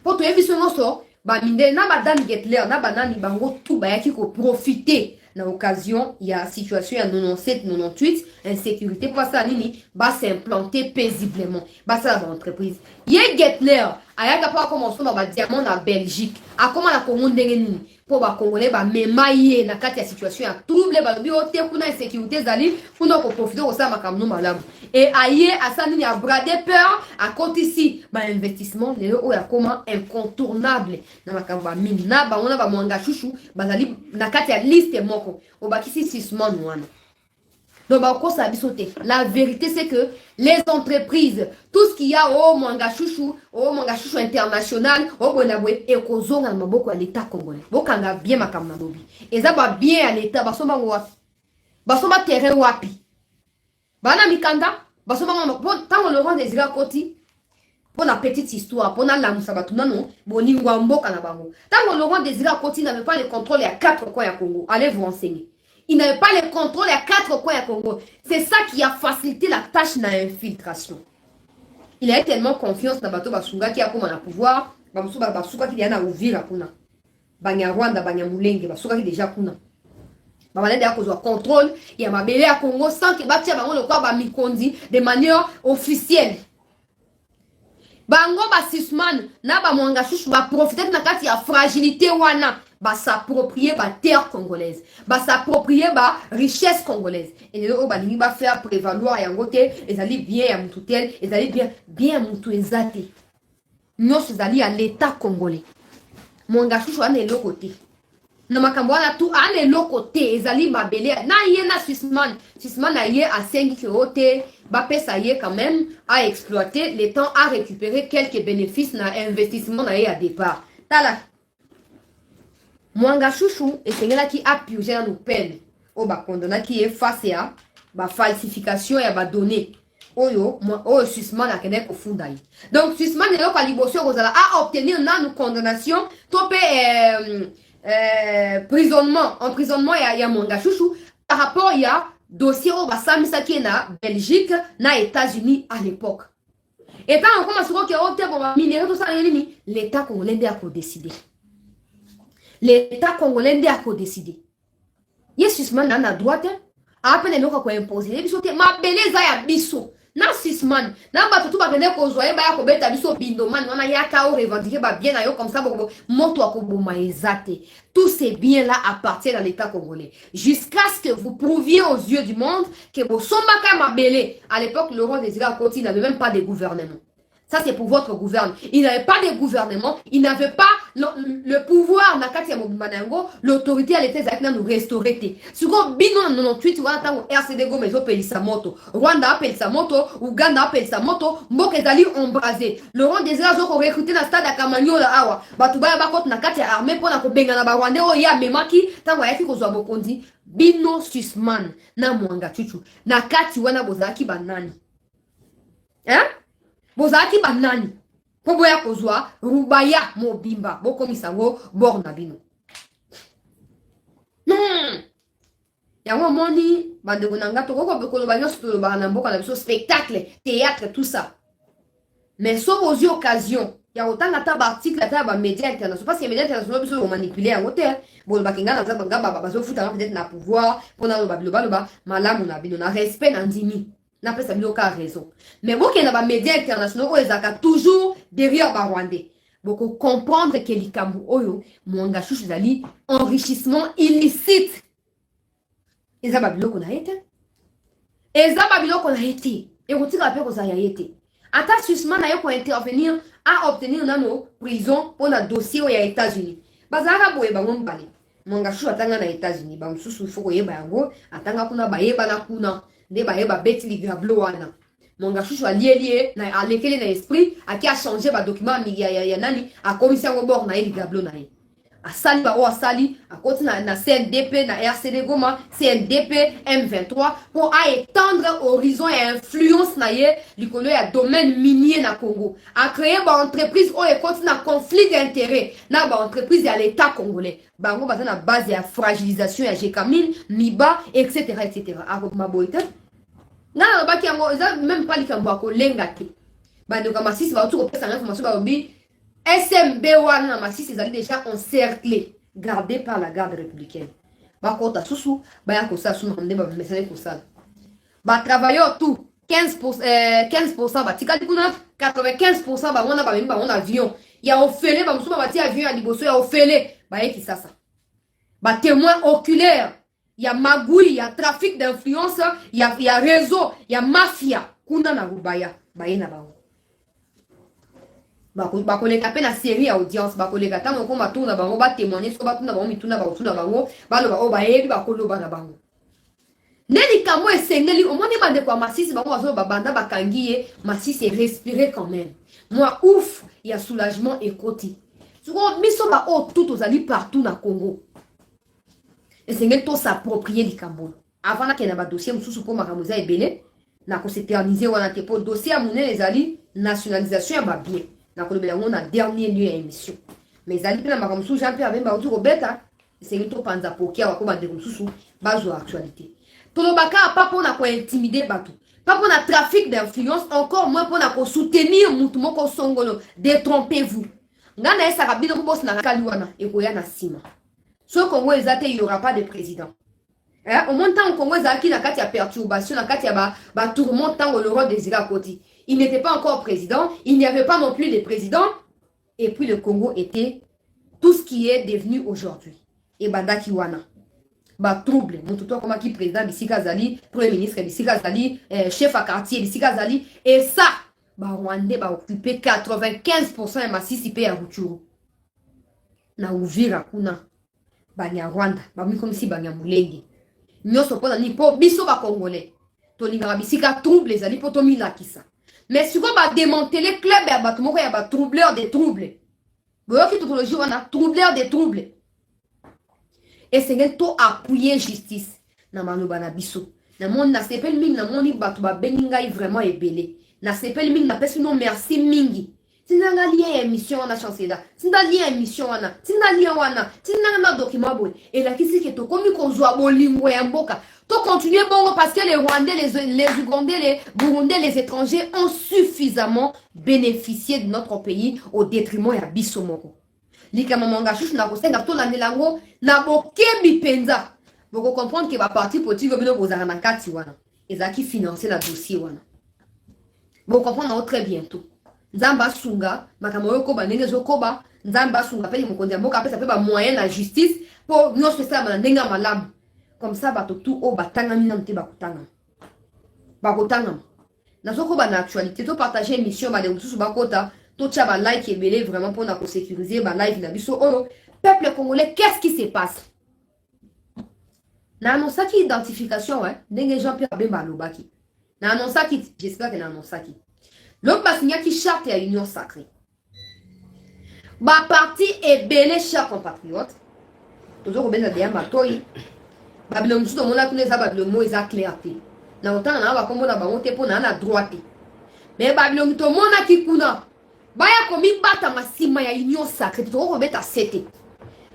mpo toyebi so nyonso bamindele na badame Getler na banani bango tout bayaki koprofite na occasion ya situation ya 97-98 insécurité po basala nini basimplanter paisiblement basala baentreprise ye Getler ayaka mpo akoma osomba badiamant na Belgique akoma na Congo ndenge nini mpo bakongolais bamema ye na kati ya situation ya trouble balobi oyo te kuna insécurité ezali kuna koprofite kosala makambo malamu e aye asala nini abrade peur akotisi bainvestissement lelo oyo akoma incontournable na makambo bamini na bango na bamwanga chouchou bazali na kati ya liste moko obakisi Sussman wana. Donc, la vérité, c'est que les entreprises, tout ce qu'il y a au mwanga chouchou international, au bonaboué, et qu'aux zones à maboko à l'état congolais. Bokanga bien ma kamnabobi. Et ça va bien à l'état, basoma wapi. Basoma terrain wapi. Bana mikanda, basoma tant on le rend des koti. Pour la petite histoire, pour la mousabatuna non, boni wamboka na bango. Tant on le rend des koti n'avait pas le contrôle à 4 coins à Congo. Allez vous renseigner. Il n'avait pas le contrôle à 4 coins à Congo. C'est ça qui a facilité la tâche de l'infiltration. Il avait tellement confiance dans Bato Basunga qui a comme un pouvoir. Basuka qui est à Ouvira Kuna. Banya Rwanda, Banya Mulenge, Basuka qui est déjà Kuna. Babalé d'ailleurs qu'on soit contrôle. Il y a ma belle à Congo sans que Batia Bango le corps Bamikondi de manière officielle. Bango ba Sussman na ba mwanga chouchou ba profiter na kati ya fragilité wana ba s'approprier ba terre congolaise ba s'approprier ba richesse congolaise et le ba lingi ba faire prévaloir yango te ezali bien ya mutu tel ezali bien mutu ezate nyonso ezali à l'état congolais mwanga chouchou ane eloko te na makambo wana tu ane eloko te ezali mabele na ye na Sussman na ye asengi ke ote bapesa ye quand même à exploiter le temps à récupérer quelques bénéfices na investissement na ye à départ tala mwanga chouchou esengelaki apurger na peine o bakondonaki ye face ya bafalsification ya badonnées oyo Sussman akendeki kofunda ye donc Sussman eloko ya liboso kozala a obtenir nanu condamnation to mpe emprisonnement ya mwanga chouchou par rapport ya dossier au basamisaki na Belgique na États-Unis à l'époque. Et tant on commence à dire que on va minérer tout ça l'État congolais a décidé. L'État congolais a décidé. Yes Sussman na droite a peine ko imposer biso te ma beleza ya biso. Na Sussman na ba tout ba kende ko zoye ba ya ko beta biso bindoman wana ya ka o revendiquer ba bien na yo comme ça moto akoboma ezate. Tous ces biens-là appartiennent à l'État congolais. Jusqu'à ce que vous prouviez aux yeux du monde que vos Sombaka Mabele, à l'époque, le roi des Îles n'avait même pas de gouvernement. Ça, c'est pour votre gouvernement. Il n'avait pas de gouvernement. Il n'avait pas le pouvoir. L'autorité à l'État nous restaurer. Si vous avez bien 98, vous avez RCD Gomes appelle sa moto. Rwanda appelle sa moto. Ouganda appelle sa moto. Mbokezali embrasé. Le roi des Îles a recruté dans le stade à Kamanyola. Awa. Batubaya bakot na kati ya armée pour na kobenga na Rwanda. Oh ya memaki. Tango ya fiko zwa bokondi. Bino Sussman. Na mwanga chuchu. Na kati wana bozaki banani. Hein? Bozaki banani Po boya kozwa rubaya mobimba boko misango borna bino. Non. Yango moni bandeko nanga to koko bekolo ba nyonso to ba na mboka na biso spectacle, théâtre tout ça. Mais sauf aux occasions, il y a autant de articles à médias internationaux parce que les médias internationaux sont manipulés en hauteur. Bon, bah kinga na za banga ba ba zo futa peut-être na pouvoir pour na loba malam on a respect na ndimi. Na pesa biloka raison. Mais bon qu'il y a des médias internationaux ils toujours derrière ba Rwandais. Beaucoup comprendre que likambu oyo mwanga chouchou zali enrichissement illicite. Eza babilo qu'on a été. Eza babilo qu'on a été. Et on tire la paix qu'on a été. Ata suspend na yo pour intervenir à obtenir dans nos prisons pour un dossier aux États-Unis. Bazara boye bango mbale. Mwanga chouchou atanga na États-Unis. Ba msusu foko yeba yango atanga kuna ba yeba na kuna. Nde ba yeba beti li grablo wana. Mwanga chouchou a lié na alekele na esprit a qui a changé ba document ya nani a commission au bord na li grablo na ye. A sali ba o a sali a côté na CNDP na RCD Goma CNDP M23 pour à étendre horizon et influence na ye likolo ya domaine minier na Congo a créer ba entreprise o e côté na conflit d'intérêt na ba entreprise ya l'état congolais bango baza na base ya fragilisation ya Jekamine Miba etc a ma boite na ba ki yango même pas likambo ko lenga te bando kama sisi ba tuko pesa na information ba obi SMB wana Masisi ezali déjà encerclé, gardé par la garde républicaine. Ba kota susu, ba ya kosa suma mde ba mesane kosa. Ba travailleur tout 15% ba tikali kuna 95% ba wana ba mimba on avion. Ya ofele ba musuma ba ti avion ya liboso ya ofele ba yeki sasa. Ba témoin oculaire, ya magouille, ya trafic d'influence, ya réseau, ya mafia kuna na rubaya ba yena ba. Bakoleka pe na série ya audience bakoleka tango ko matuna bango ba témoigner so batuna bango mituna bango baloba o ba yebi bakoloba na bango neli kamo esengeli omoni bande kwa Masisi bango bazo babanda bakangiye Masisi respirer quand même moi ouf ya soulagement et koti suko miso ba o tout ozali partout na Congo esengeli to s'approprier likambo avant na kena ba dossier mususu po makamuza ebele na ko s'éterniser wana te po dossier amune ezali nationalisation ya ba bien na kolobela ngo na dernier lieu ya émission mais ali pena makamsu Jean-Pierre Bemba utu robeta c'est to panza pokia wa ko bande mususu bazo actualité tolobaka pas pour na ko intimider batu pas pour na trafic d'influence encore moins pour na ko soutenir mutu moko songolo détrompez-vous ngana esa kabino ko boss na kaliwana ekoya na sima so Congo ezate il y aura pas de président au moins tant Congo ezaki na kati ya perturbation na kati ya ba tourment tant le roi désiré à côté. Il n'était pas encore président, il n'y avait pas non plus de président, et puis le Congo était tout ce qui est devenu aujourd'hui. Et Bandaki Wana. Ba trouble, mon tuto comme qui président Bissika Zali, premier ministre Bissika Zali, chef à quartier Bissika Zali, et ça, ba Rwandais ba occupé 95% de Masisi pe ya Rutshuru. Na Uvira kuna, ba nya Rwanda, ba mi comme si ba nya Mulenge. Nyoso pona ni po biso ba Congolais. Tolingara Bissika trouble Zali po to milakisa. Mais si on va démanteler le club, il y a troubleur des troubles. Vous voyez que tout on a troubleur des troubles. Et c'est tout appuyer justice. Na manoba na biso. Na mon na sepel ming na moni batu ba beninga vraiment ebele. Na sepel ming na pesi non merci mingi. Tinanga lié émission na chancela. Tinanga lié émission wana. Tinanga lié wana. Tinanga na document boy. Et la kisi ke to komi ko zwa bolingo ya mboka. Tout continuer bon parce que les Rwandais, les Ougandais, les Burundais, les étrangers ont suffisamment bénéficié de notre pays au détriment de Bissomoro. Likamamanga chouch na kosenga to la nelango na bokebi penza. Vous comprendre que va parti politique bino bozara na kati wana. Ezaki financer la dossier wana. Vous comprendre très bientôt. Nzamba sunga makamoyo ko ba ndenge zokoba nzamba sunga pe mokonzi mboka pe ça peut ba moyen la justice pour nous faire ça na ndenga malamu. Comme ça, tout au batanga minante bakutanga. Bakutanga. Na soko ba na actualité, to partager émission ba de mususu bakota, to tcha ba like et belé vraiment pour na ko sécuriser ba live na biso oro. Peuple congolais, qu'est-ce qui se passe? Na annonçaki identification ouais, ndenge Jean-Pierre Bemba lobaki. Na annonçaki, j'espère que na annonçaki. L'autre ba signa qui charte à union sacrée. Ba parti et belé chers compatriotes. Toujours ben na dia matoi. Babylone tout le monde a tous les Babylone mo eza clarté. Na autant na ba kombo na ba monte po na droite. Mais Babylone tout le monde a qui kuna. baya komi bata masima ya union sacrée to ko beta sete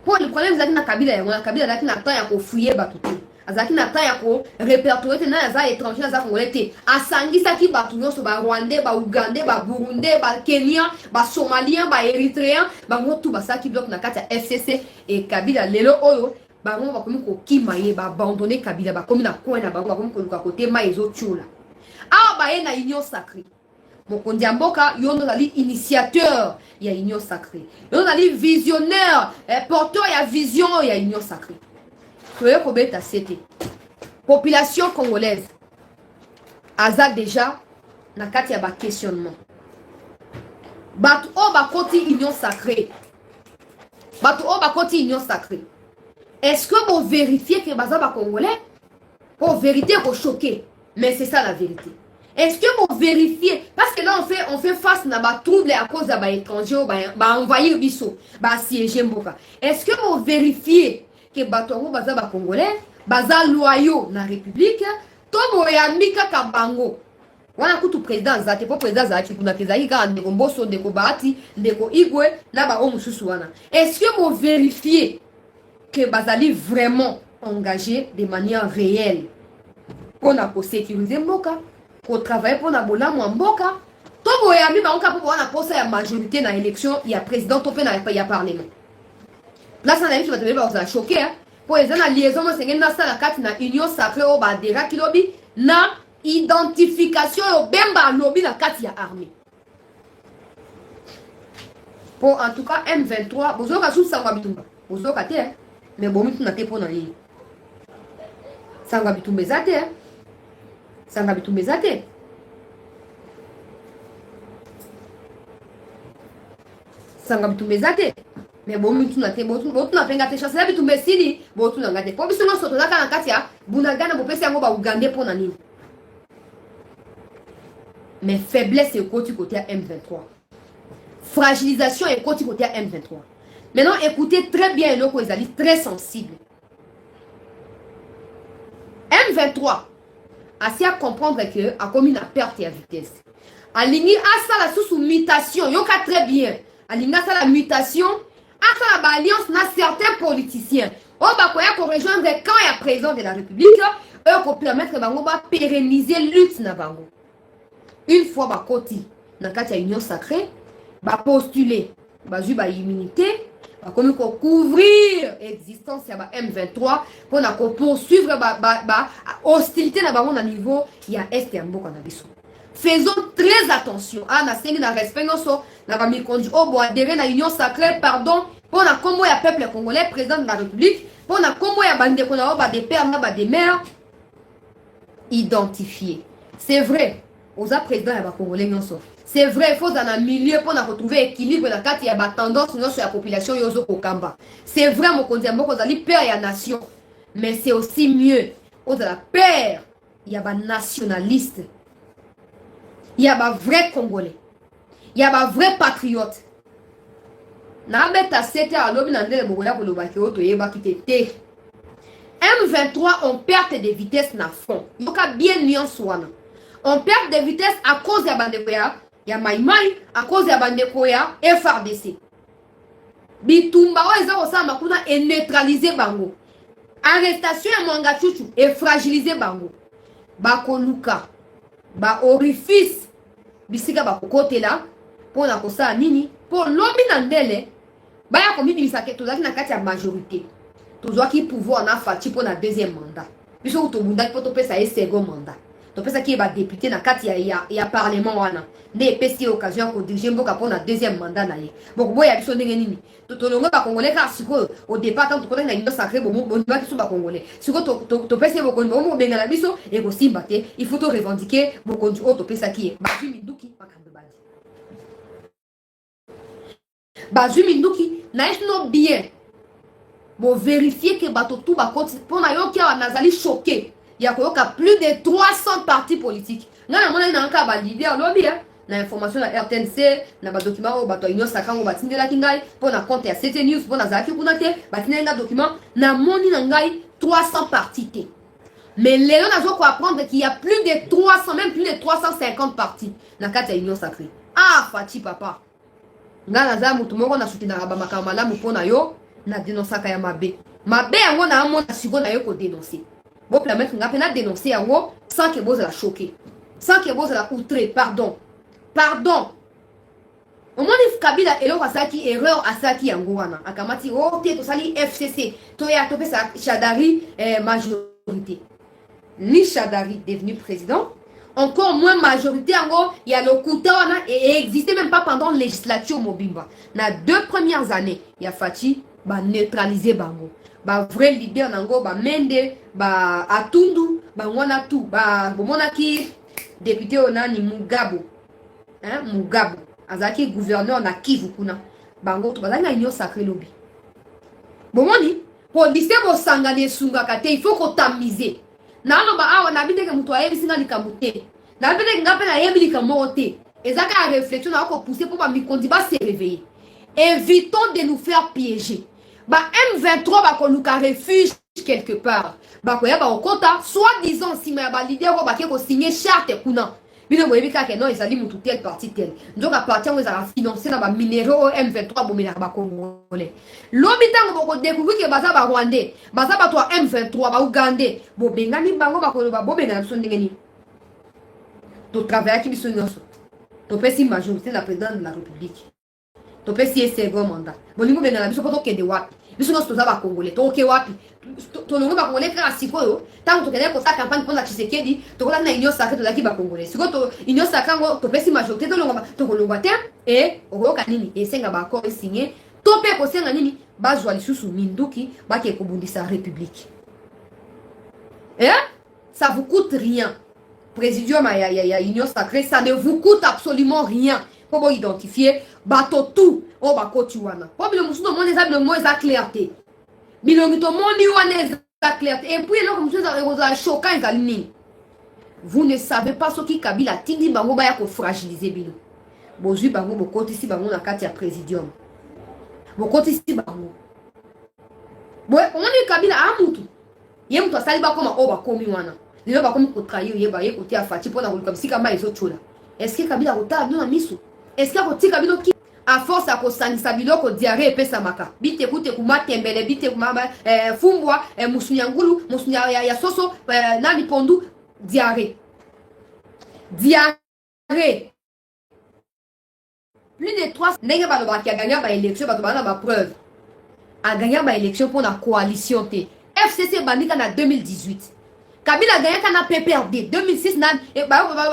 pour le problème zaki na kabila zaki na temps ya ko fouiller batu te azaki na temps ya ko répertorier te na za étranger na za congolais te asangisa ki batu nyonso ba rwandais ba ougandais ba burundais ba kenyan ba somalien ba érythréen ba motu basaki bloc na kati ya FCC et kabila lelo oyo bango bakomi kokima ye ba abandonner kabila bakomi na coin na bango bakomi koluka kote ma ezotiola awa baye na union sacrée mokonzi ya mboka yo ndo ozali initiateur ya union sacrée yo ozali visionnaire porteur ya vision ya union sacrée toye kobeta sete population congolaise aza déjà na kati ya baquestionnement bato oyo bakoti union sacrée est-ce que vous vérifiez que baza bacongolais pour vérité choquer mais c'est ça la vérité. Est-ce que vous vérifiez? Parce que là, on fait face à des troubles à cause des étrangers, envahir Bisso, siéger Mboka. Est-ce que vous vérifiez que les Congolais, les loyaux dans la République, tout le monde est Bango? Wana kutu président zate po président zate kuna kezaki ka ndeko Mboso ndeko Bahati ndeko Igwe na ba omususu wana. Est-ce que vous vérifiez que bazali vraiment engagés de manière réelle pour sécuriser Mboka? Pour travailler pour la Mboka, tout le monde a pour la majorité dans l'élection, il y a président, il y a parlement. Là, ça n'a pas choqué. Pour les liaison, c'est une union sacrée au Badera Kilobi, na identification au Bemba Lobby la Katia armée. Pour en tout cas M23, vous avez sous Sangabitumba. Vous avez mais bon, vous n'avez pas de Sangabitumba zate. Sangabitumba zate. Sangabitumba zate. Mais bon, tu n'as pas de chance. La bitumba sidi, bon, tu n'as pas de chance. Pour que tu n'as pas de chance, Bunagana, vous pouvez savoir Ougandais pour Nani. Mais faiblesse est côté à M23. Fragilisation est côté à M23. Maintenant, écoutez très bien le Kozali, très sensible. M23 a à comprendre que a commis une perte de vitesse. Aligné à ça la sous mutation, yoka très bien. Aligné à ça la mutation, à ça la alliance na certains politiciens. On va rejoindre quand il y a président de la République, eux pour permettre que bango va pérenniser lutte na bango. Une fois ba koti na kati ya union sacrée, ba postuler, ba ju ba immunité, ba comme ko couvrir existence ya ba M23 pour na ko poursuivre ba hostilité na bango na niveau ya est ya mboka na biso. Faisons très attention à na sengi na respect noso na ba mi kondu o bo adhérer na union sacrée pardon pour na kombo ya peuple congolais président de la République pour na kombo ya bande ko na ba des pères na ba des mères identifiés. C'est vrai. Aux présidents et congolais nyonso. C'est vrai, il faut dans un milieu pour retrouver équilibre dans le il y a tendance sur la population yozo kokamba. C'est vrai mon konzi mboko zali père ya nation, mais c'est aussi mieux aux la père, il y a des nationalistes. Il y a des vrais congolais. Il y a des vrais patriotes. Na beta sete a lobi ndele bokola ko lobaki oto yeba kitete. M23 on perte de vitesse na fond. Yoka bien nuance wana. On perd de vitesse à cause de la bandekoya, ya Maïmaï, à cause de la bandekoya, FRDC. Bitumba oza osama kuna et neutraliser bango. Arrestation ya Mwanga Chuchu et fragiliser bango. Bako luka, ba orifice, bisika bako kote la, pour na kosa nini, pour lobi nandele, ba ya komi bisake tozaki na kati ya majorité. Tozaki pouvoir na fati pour na deuxième mandat. Biso utobunda pour topesa un second mandat. Donc ça qui est député dans kati ya parlement wana ne pesi occasion ko diriger mboka pour na deuxième mandat na ye bon boya biso ndenge nini to longo ba congolais ka siko au départ quand to kona na sacré bon ba kiso ba congolais siko to pesi boko mo benga la biso et ko simba te il faut to revendiquer boko du to pesa ki ba minduki makambe baji minduki na esno bien bon vérifier que bato tout ba compte pour na yo ki nazali choqué. Il y a plus de 300 partis politiques. Nous avons un leader lobby. Na information na RTNC, na ba document au bato union sacrée au batinde la kingai pour na compte ya CT News pour na zaki kunate batinde na document na moni na ngai 300 partis té. Mais les gens n'ont pas apprendre qu'il y a plus de 300 même plus de 350 partis na kati ya union sacrée. Ah Fati papa. nga naza mutu moko na soutenaka ba makambo malamu mpona yo na dénonçaka ya mabe yango na amona siko na yo ko dénoncer bo permettre nga pe na dénoncer yango sans que bozala choqué sans que bozala outré pardon omoni Kabila eloko asaki erreur asaki yango wana akamati o te tosali FCC toya topesa Shadari majorité ni Shadari devenu président encore moins majorité yango ya lokuta wana et existait même pas pendant législature mobimba na 2 premières années ya Fachi ba neutraliser bango ba vrai leader nango ba Mende ba Atundu ba wana tout ba bomonaki député onani Mugabo Mugabo azaki gouverneur na Kivu kuna bango to bazali na union sacré lobby bomoni police bo sangane sunga kate il faut ko tamiser na no ba awa na bideke muto ayebi singa likamute na bideke ngape na yebi likamote ezaka réflexion na ko pousser pour ba mikondi ba se réveiller évitons de nous faire piéger ba M23 ba ko luka refuge quelque part ba ko ya ba okota soi-disant si ma ba leader ko ba ke ko signer charte kuna bino boyebi kaka non ezali mutu tel parti tel nzoka parti yango ezala financer na ba minéraux M23 bomelaka ba congolais lobi tango boko découvrir que baza ba rwandais baza bato ya M23 ba ugandais bobengani bango bakoloba bobengana biso ndenge nini to travaillaki biso nyonso topesi majorité na président de la république topesi ye second mandat bolingo bengana biso po tokende wapi biso nyonso toza ba congolais toke wapi tolongo ba congolais kaka sikoyo tango tokende kosala campagne mpona Tshisekedi tokolaki na union sacré tozalaki ba congolais sikoyo to union sacré yango topesi majorité tokolongwa te e okoyoka nini esenga ba accord esigné to mpe kosenga nini bazwa lisusu minduki bake kobundisa république ça vous coûte rien présidium ya union sacrée ça ne vous coûte absolument rien pour vous identifier bato tout o bakoti wana po bilo musuno mone za bilo moza clarté bilongi to moni wana za clarté et puis eloko musuno za choquant ezali nini vous ne savez pas ce qui Kabila tindi bango baya ko fragiliser bilo bozwi bango bokotisi bango na kati ya présidium bokotisi bango boy omoni Kabila amutu ye mutu asali bakoma o bakomi wana lelo bakomi ko trahir ye ba ye kotia Fachi pona ko kamsika ma ezochola est-ce que Kabila kota no na miso est-ce que kotika bilo ki à force à kosangisa biloko diarrhée epesa maka bite kute kuma tembele bite kuma fumbwa musunyangulu musunya ya soso nani pondu diarrhée plus de 3 ndenge baloba ki a gagné ba élection bato bana ba preuve a gagné ba élection pour la coalition T FCC bandika na 2018 Kabila a gagné kana PPRD 2006 na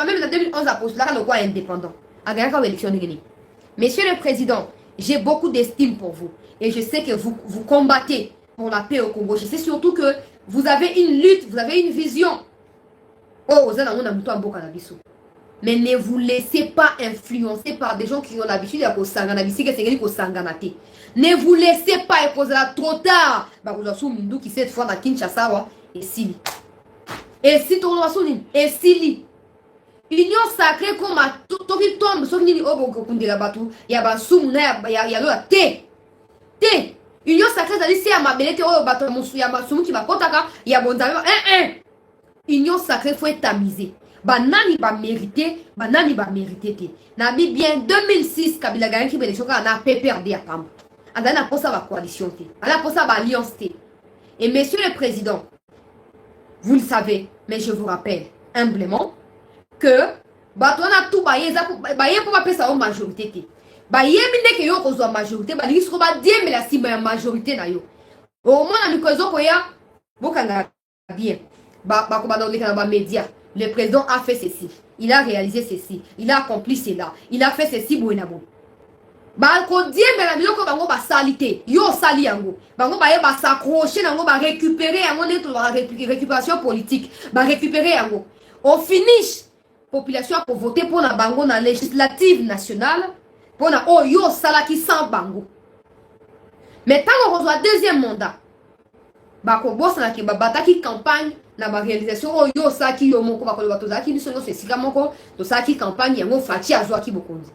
même na 2011 a postulé le quoi indépendant a gagné ka élection ndenge. Monsieur le Président, j'ai beaucoup d'estime pour vous. Et je sais que vous combattez pour la paix au Congo. Je sais surtout que vous avez une lutte, vous avez une vision. Oh, mais ne vous laissez pas influencer par des gens qui ont l'habitude de s'engager. Ne vous laissez pas imposer trop tard. Qui cette fois dans Kinshasa et Sili. Et si ton et Sili. Union sacrée comme à tout qui tombe sur l'île au Bokokundi la batou, il y a basum, il y a la thé. Union sacrée, ça dit c'est à ma belette au bateau, il y a basum qui va kotaka, il y a bon Union sacrée, faut être tamisé. Banani va mériter, banani va mériter. Nabi bien 2006, Kabila Gagné qui bénéficie qu'on a perdu à Pam. On a pour ça la coalition, on a pour ça l'alliance. Et monsieur le président, vous le savez, mais je vous rappelle humblement que batona tout baye pour passer sa majorité baye mine que yo kozwa majorité ba lisiko ba diembe la sima ya majorité na yo au moins na mikozo ko ya bokanga bien ba ko ba dans ba média le président a fait ceci il a réalisé ceci il a accompli cela il a fait ceci bon ba ko diembe la biloko bango ba salité yo sali yango bango baye ba s'accrocher nango ba récupérer yango neto ba récupération politique ba récupérer yango au finish population pour voter pour la bango na législative nationale pour na oh yo salaki sans bango mais tant on reçoit deuxième mandat ba ko bossa na ki ba bataki campagne na ba réalisation oh yo saki yo moko ba ko ba tozaki biso no c'est sika moko to saki campagne yango Fachi azwaki bokonzi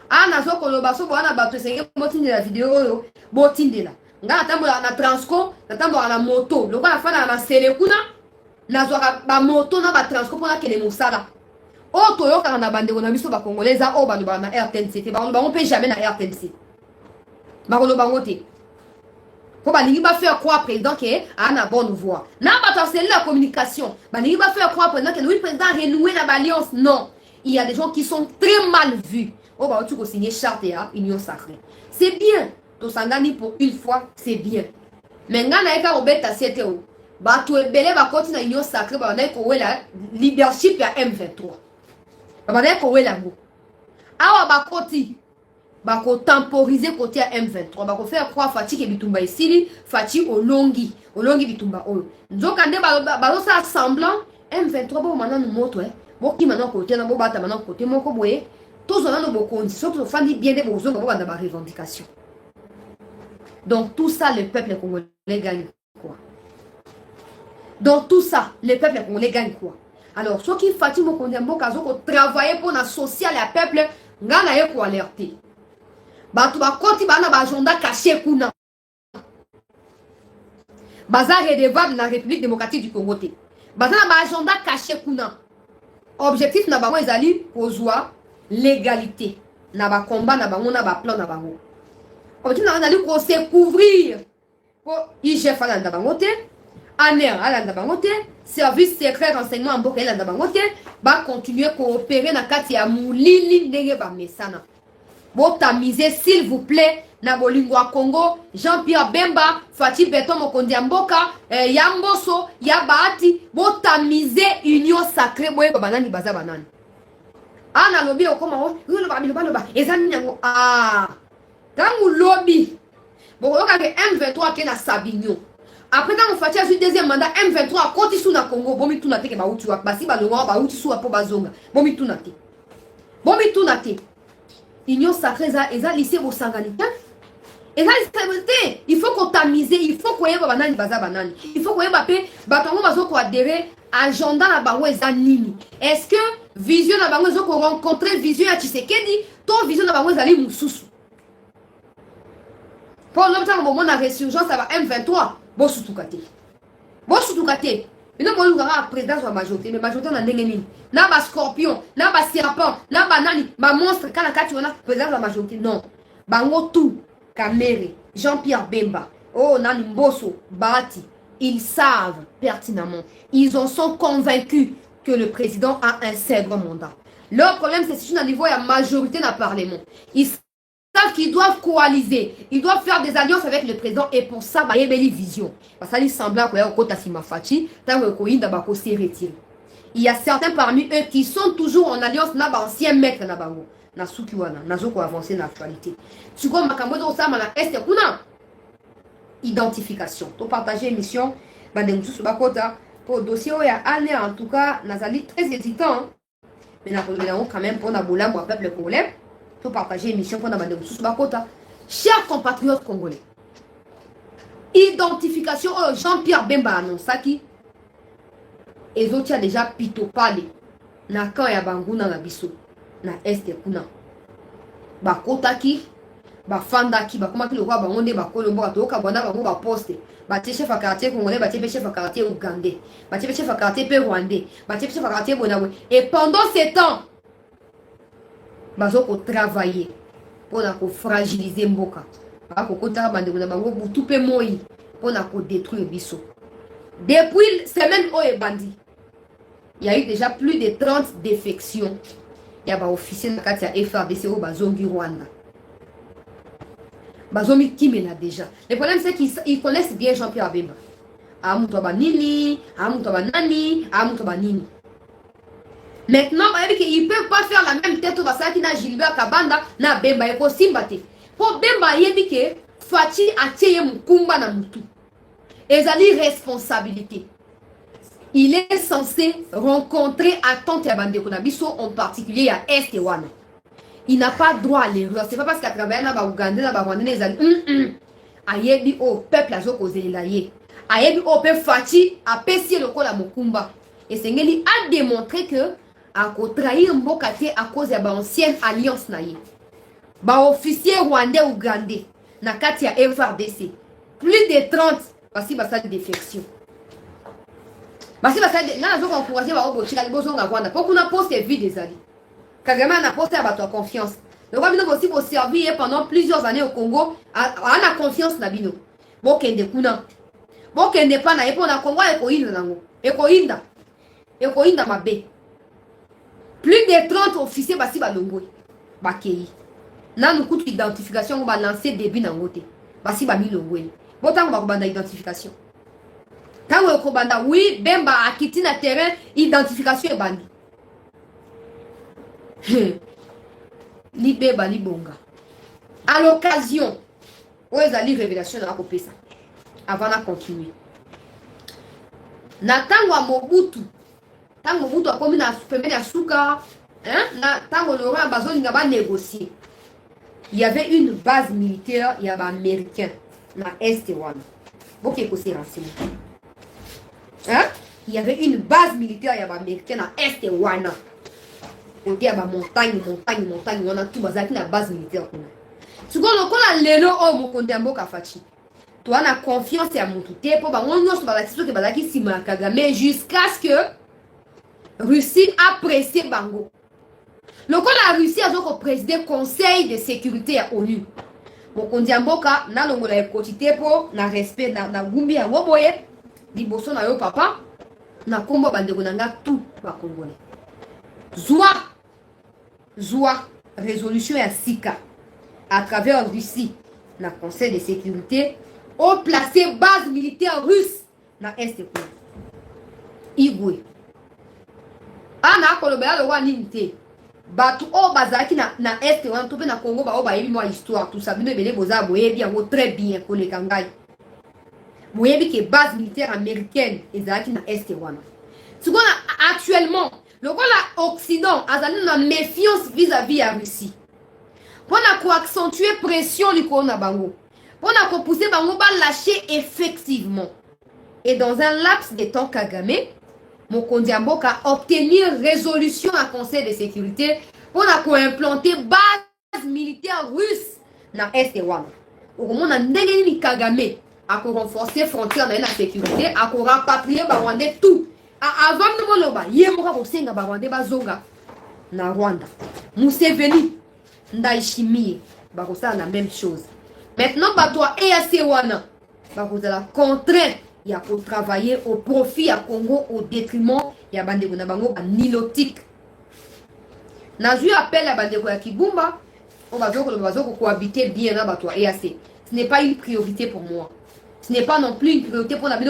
ana zo ko lo ba so bana ba to senge motinde la vidéo yo botinde la nga tambola na transco na tambola na moto loko na fana na sele kuna na zo ba moto na ba transco pour na kele mosala Oh, toyo quand on a bandé, on a mis sur les Congolais, oh, bah, nous, na RTNC, on peut jamais na RTNC. Bah, on a voté. Faut bah, il va faire croire président que a une bonne voix. N'a pas c'est la communication. Bah, il va faire croire président que le président a renoué l'alliance. Non. Il y a des gens qui sont très mal vus. Oh, bah, tu peux signer charte à Union Sacrée. C'est bien. To sangani pour une fois, c'est bien. Mais quand on a obéi à cette eau, bah, tu es belé, bah, continuer à Union Sacrée, bah, on a eu la leadership à M23. Bah, on a eu la go. Ah, bah, continue. Bako temporiser côté M23 bako faire croire Fati ke bitumba ici Fati olongi bitumba oyo nzoka nde bazo sa semblant M23 bo mana no moto bo ki mana côté na bo bata mana côté moko boye tous on a no bokonzi sauf que fandi bien de bozo bo banda ba revendication. Donc tout ça le peuple congolais gagne quoi? Dans tout ça le peuple congolais gagne quoi? Alors ceux qui Fati mo konde mboka zo ko travailler pour na social et peuple ngana ye ko alerter. Batu bakoti bana ba agenda caché kuna. Baza redevable na République démocratique du Congo te. Baza na ba agenda caché kuna. Objectif na bango ezali kozwa légalité. Na ba combat na bango na ba plan na bango. Objectif na ezali ko se couvrir. Pour IGF ala na bango te, ANER ala na bango te, service secret renseignement mboka ala na bango te, ba continuer coopérer na kati ya mulili ndenge ba mesana. Botamiser s'il vous plaît na bolingwa Congo Jean-Pierre Bemba Fati Beton Mokondi Mboka Yamboso Yabati botamiser union sacrée boye banani baza banani ana lobby okoma loba ezani nyango tangu lobby bokoyoka ke M23 ke na Sabignon après quand on Fati a eu deuxième mandat M23 koti sous na Congo bomi tuna te ke ba uti wa basi ba longa ba uti sous po bazonga bomi tuna te Union sacrée, ça lycée au Sanganita. Et ça, il faut qu'on tamise, il faut qu'on ait banane baza banane. Il faut qu'on ait bapé, batongo bazo ko adhérer agenda na bango eza nini. Est-ce que vision na bango zo ko rencontrer vision ya Tshisekedi, ton vision na bango ezali mususu. Pour l'obtenir au moment de la résurgence ça va M23, bon sutukate. Il y a un président de la majorité, mais la majorité na ndenge nini. Na ba scorpion, na ba serpent, na ba nani, ba monstre kana kati wana président de la majorité. Non. Bango tout, Kamere, Jean-Pierre Bemba, oh Nani Mbosso, Bati, ils savent pertinemment, ils en sont convaincus que le président a un cèdre mandat. Leur problème c'est si tu n'as niveau la majorité dans le Parlement. Ils savent qu'ils doivent coaliser, ils doivent faire des alliances avec le président et pour ça, il y a une vision. Parce qu'il semble il y a certains parmi eux qui sont toujours en alliance na ba ancien maître na bango na suki wana nazo ko avancer na actualité. Tu vois makambo zo sama na est kuna identification. To partager émission ba dengusu bakota pour dossier ya année en tout cas nazali très hésitant. Mais na quand même pour na bola moi peuple congolais. To partager émission pour na ba dengusu bakota. Chers compatriotes congolais. Identification Jean-Pierre Bemba annonce qui et autres a déjà pito pale na quand ya banguna na biso na este kuna ba kotaki ba fandaki ba komaki le roi bango nde ba kolombo ka toka bwana bango ba poste ba tie chef à quartier congolais ba tie chef à quartier ougandais ba tie chef à quartier pe rwandais ba tie chef à quartier bonawe et pendant ces temps bazo ko travailler pour na ko fragiliser mboka ba ko kota bande na bango butu pe moi pour na ko détruire biso. Depuis semaine où est bandit, il y a eu déjà plus de 30 défections. Il y a des officiers de la FRDC au Bazongi Rwanda. Bazomi Kimena déjà. Le problème c'est qu'ils connaissent bien Jean-Pierre Bemba. Amutoba Nini, Amutoba Nani, Amutoba Nini. Maintenant, ils ne peuvent pas faire la même tête au Basaki na Gilbert Kabanda na Bemba. Il faut s'imbattre. Pour Bemba, il dit que Fati a tiré Mukumba na Mutu. Et ça dit responsabilité. Il est censé rencontrer à Tante Bandeko Nabiso, en particulier à Est et Wana. Il n'a pas droit à l'erreur. C'est pas parce qu'à travers la Ouganda, la Rwanda, les amis, ayebi au peuple a causé la yé. Ayebi au peuple Fati a pessé le col à Mukumba. Et Sengeli a démontré que a trahir Mbokate à cause de l'ancienne alliance naïe. Ba officier rwandais ougandais na Katia FRDC. Plus de 30 parce que ça de défection. Parce que na zo encourager ba obo chika liboso nga Rwanda. Pour qu'on a posté vide des alliés. Kagame a posté à ta confiance. Le roi bino aussi pour servir pendant plusieurs années au Congo, a confiance na bino. Bon kende kuna. Bon kende pa na epo na Congo e ko inda nango. E ko inda mabe. Plus de 30 officiers basi balongwe. Bakei. Na nous coûte identification on va lancer début nango te. Basi ba milongwe. Bon tango ba banda identification. Tango ko banda oui, bemba akiti na terrain identification e bandi. Libe bali bonga. À l'occasion, où est la révélation à couper ça. Avant de continuer. Na tango a Mobutu. Tango Mobutu a commis na supermarché à Souka. Na tango Laurent Bazon il a négocié. Il y avait une base militaire, il y avait américain na Est Wana. Bon qui est aussi renseigné. Il y avait une base militaire, il y avait américain na Est Wana. On dit à montagne, on a tout basé la base militaire. Si on a l'élo au Mokondambo Kafachi, tu as la confiance à mon tout pour mais jusqu'à ce que Russie a pressé Bango. Donc la Russie a donc présidé Conseil de sécurité à ONU. Mokondambo ka na longo la quotité pour na respect na gumbi à woboye, liboso na yo papa, na kombo bandeko nanga tout ba congolais. Zoua, résolution à Sika, à travers Russie, dans le Conseil de sécurité, ont placé base militaire russe dans l'Est. Igwe. Ana kolobela le waninte. Batu o bazaki na Est, on tope na Congo, ba o ba yebi moi histoire, tout ça, bino bele boza boyebi yango très bien ko le kangai. Boyebi que base militaire américaine ezaki na Est wana. Ce qu'on a actuellement, le Occident a une méfiance vis-à-vis de la Russie. Pour accentuer la pression du Bango. Pour pousser Bango à lâcher effectivement. Et dans un laps de temps Kagame, Mokondiambo a obtenu résolution à Conseil de sécurité pour implanter base militaire russe dans l'Est de Rwanda. Au moment où Kagame a renforcé les frontières de la sécurité, a rapatrié Rwandais tout. Avant de moloba, yemoka kosenga Rwanda bazonga na Rwanda. Museveni, Ndayishimiye, bakosala la même chose. Maintenant, batwa EAC wana, bakozala contraint ya pour travailler au profit à Congo au détriment ya bandeko na bango nilotique. Nazui appelle la bandeko ya Kibumba, on va cohabiter bien na batwa EAC. Ce n'est pas une priorité pour moi. Ce n'est pas non plus une priorité pour la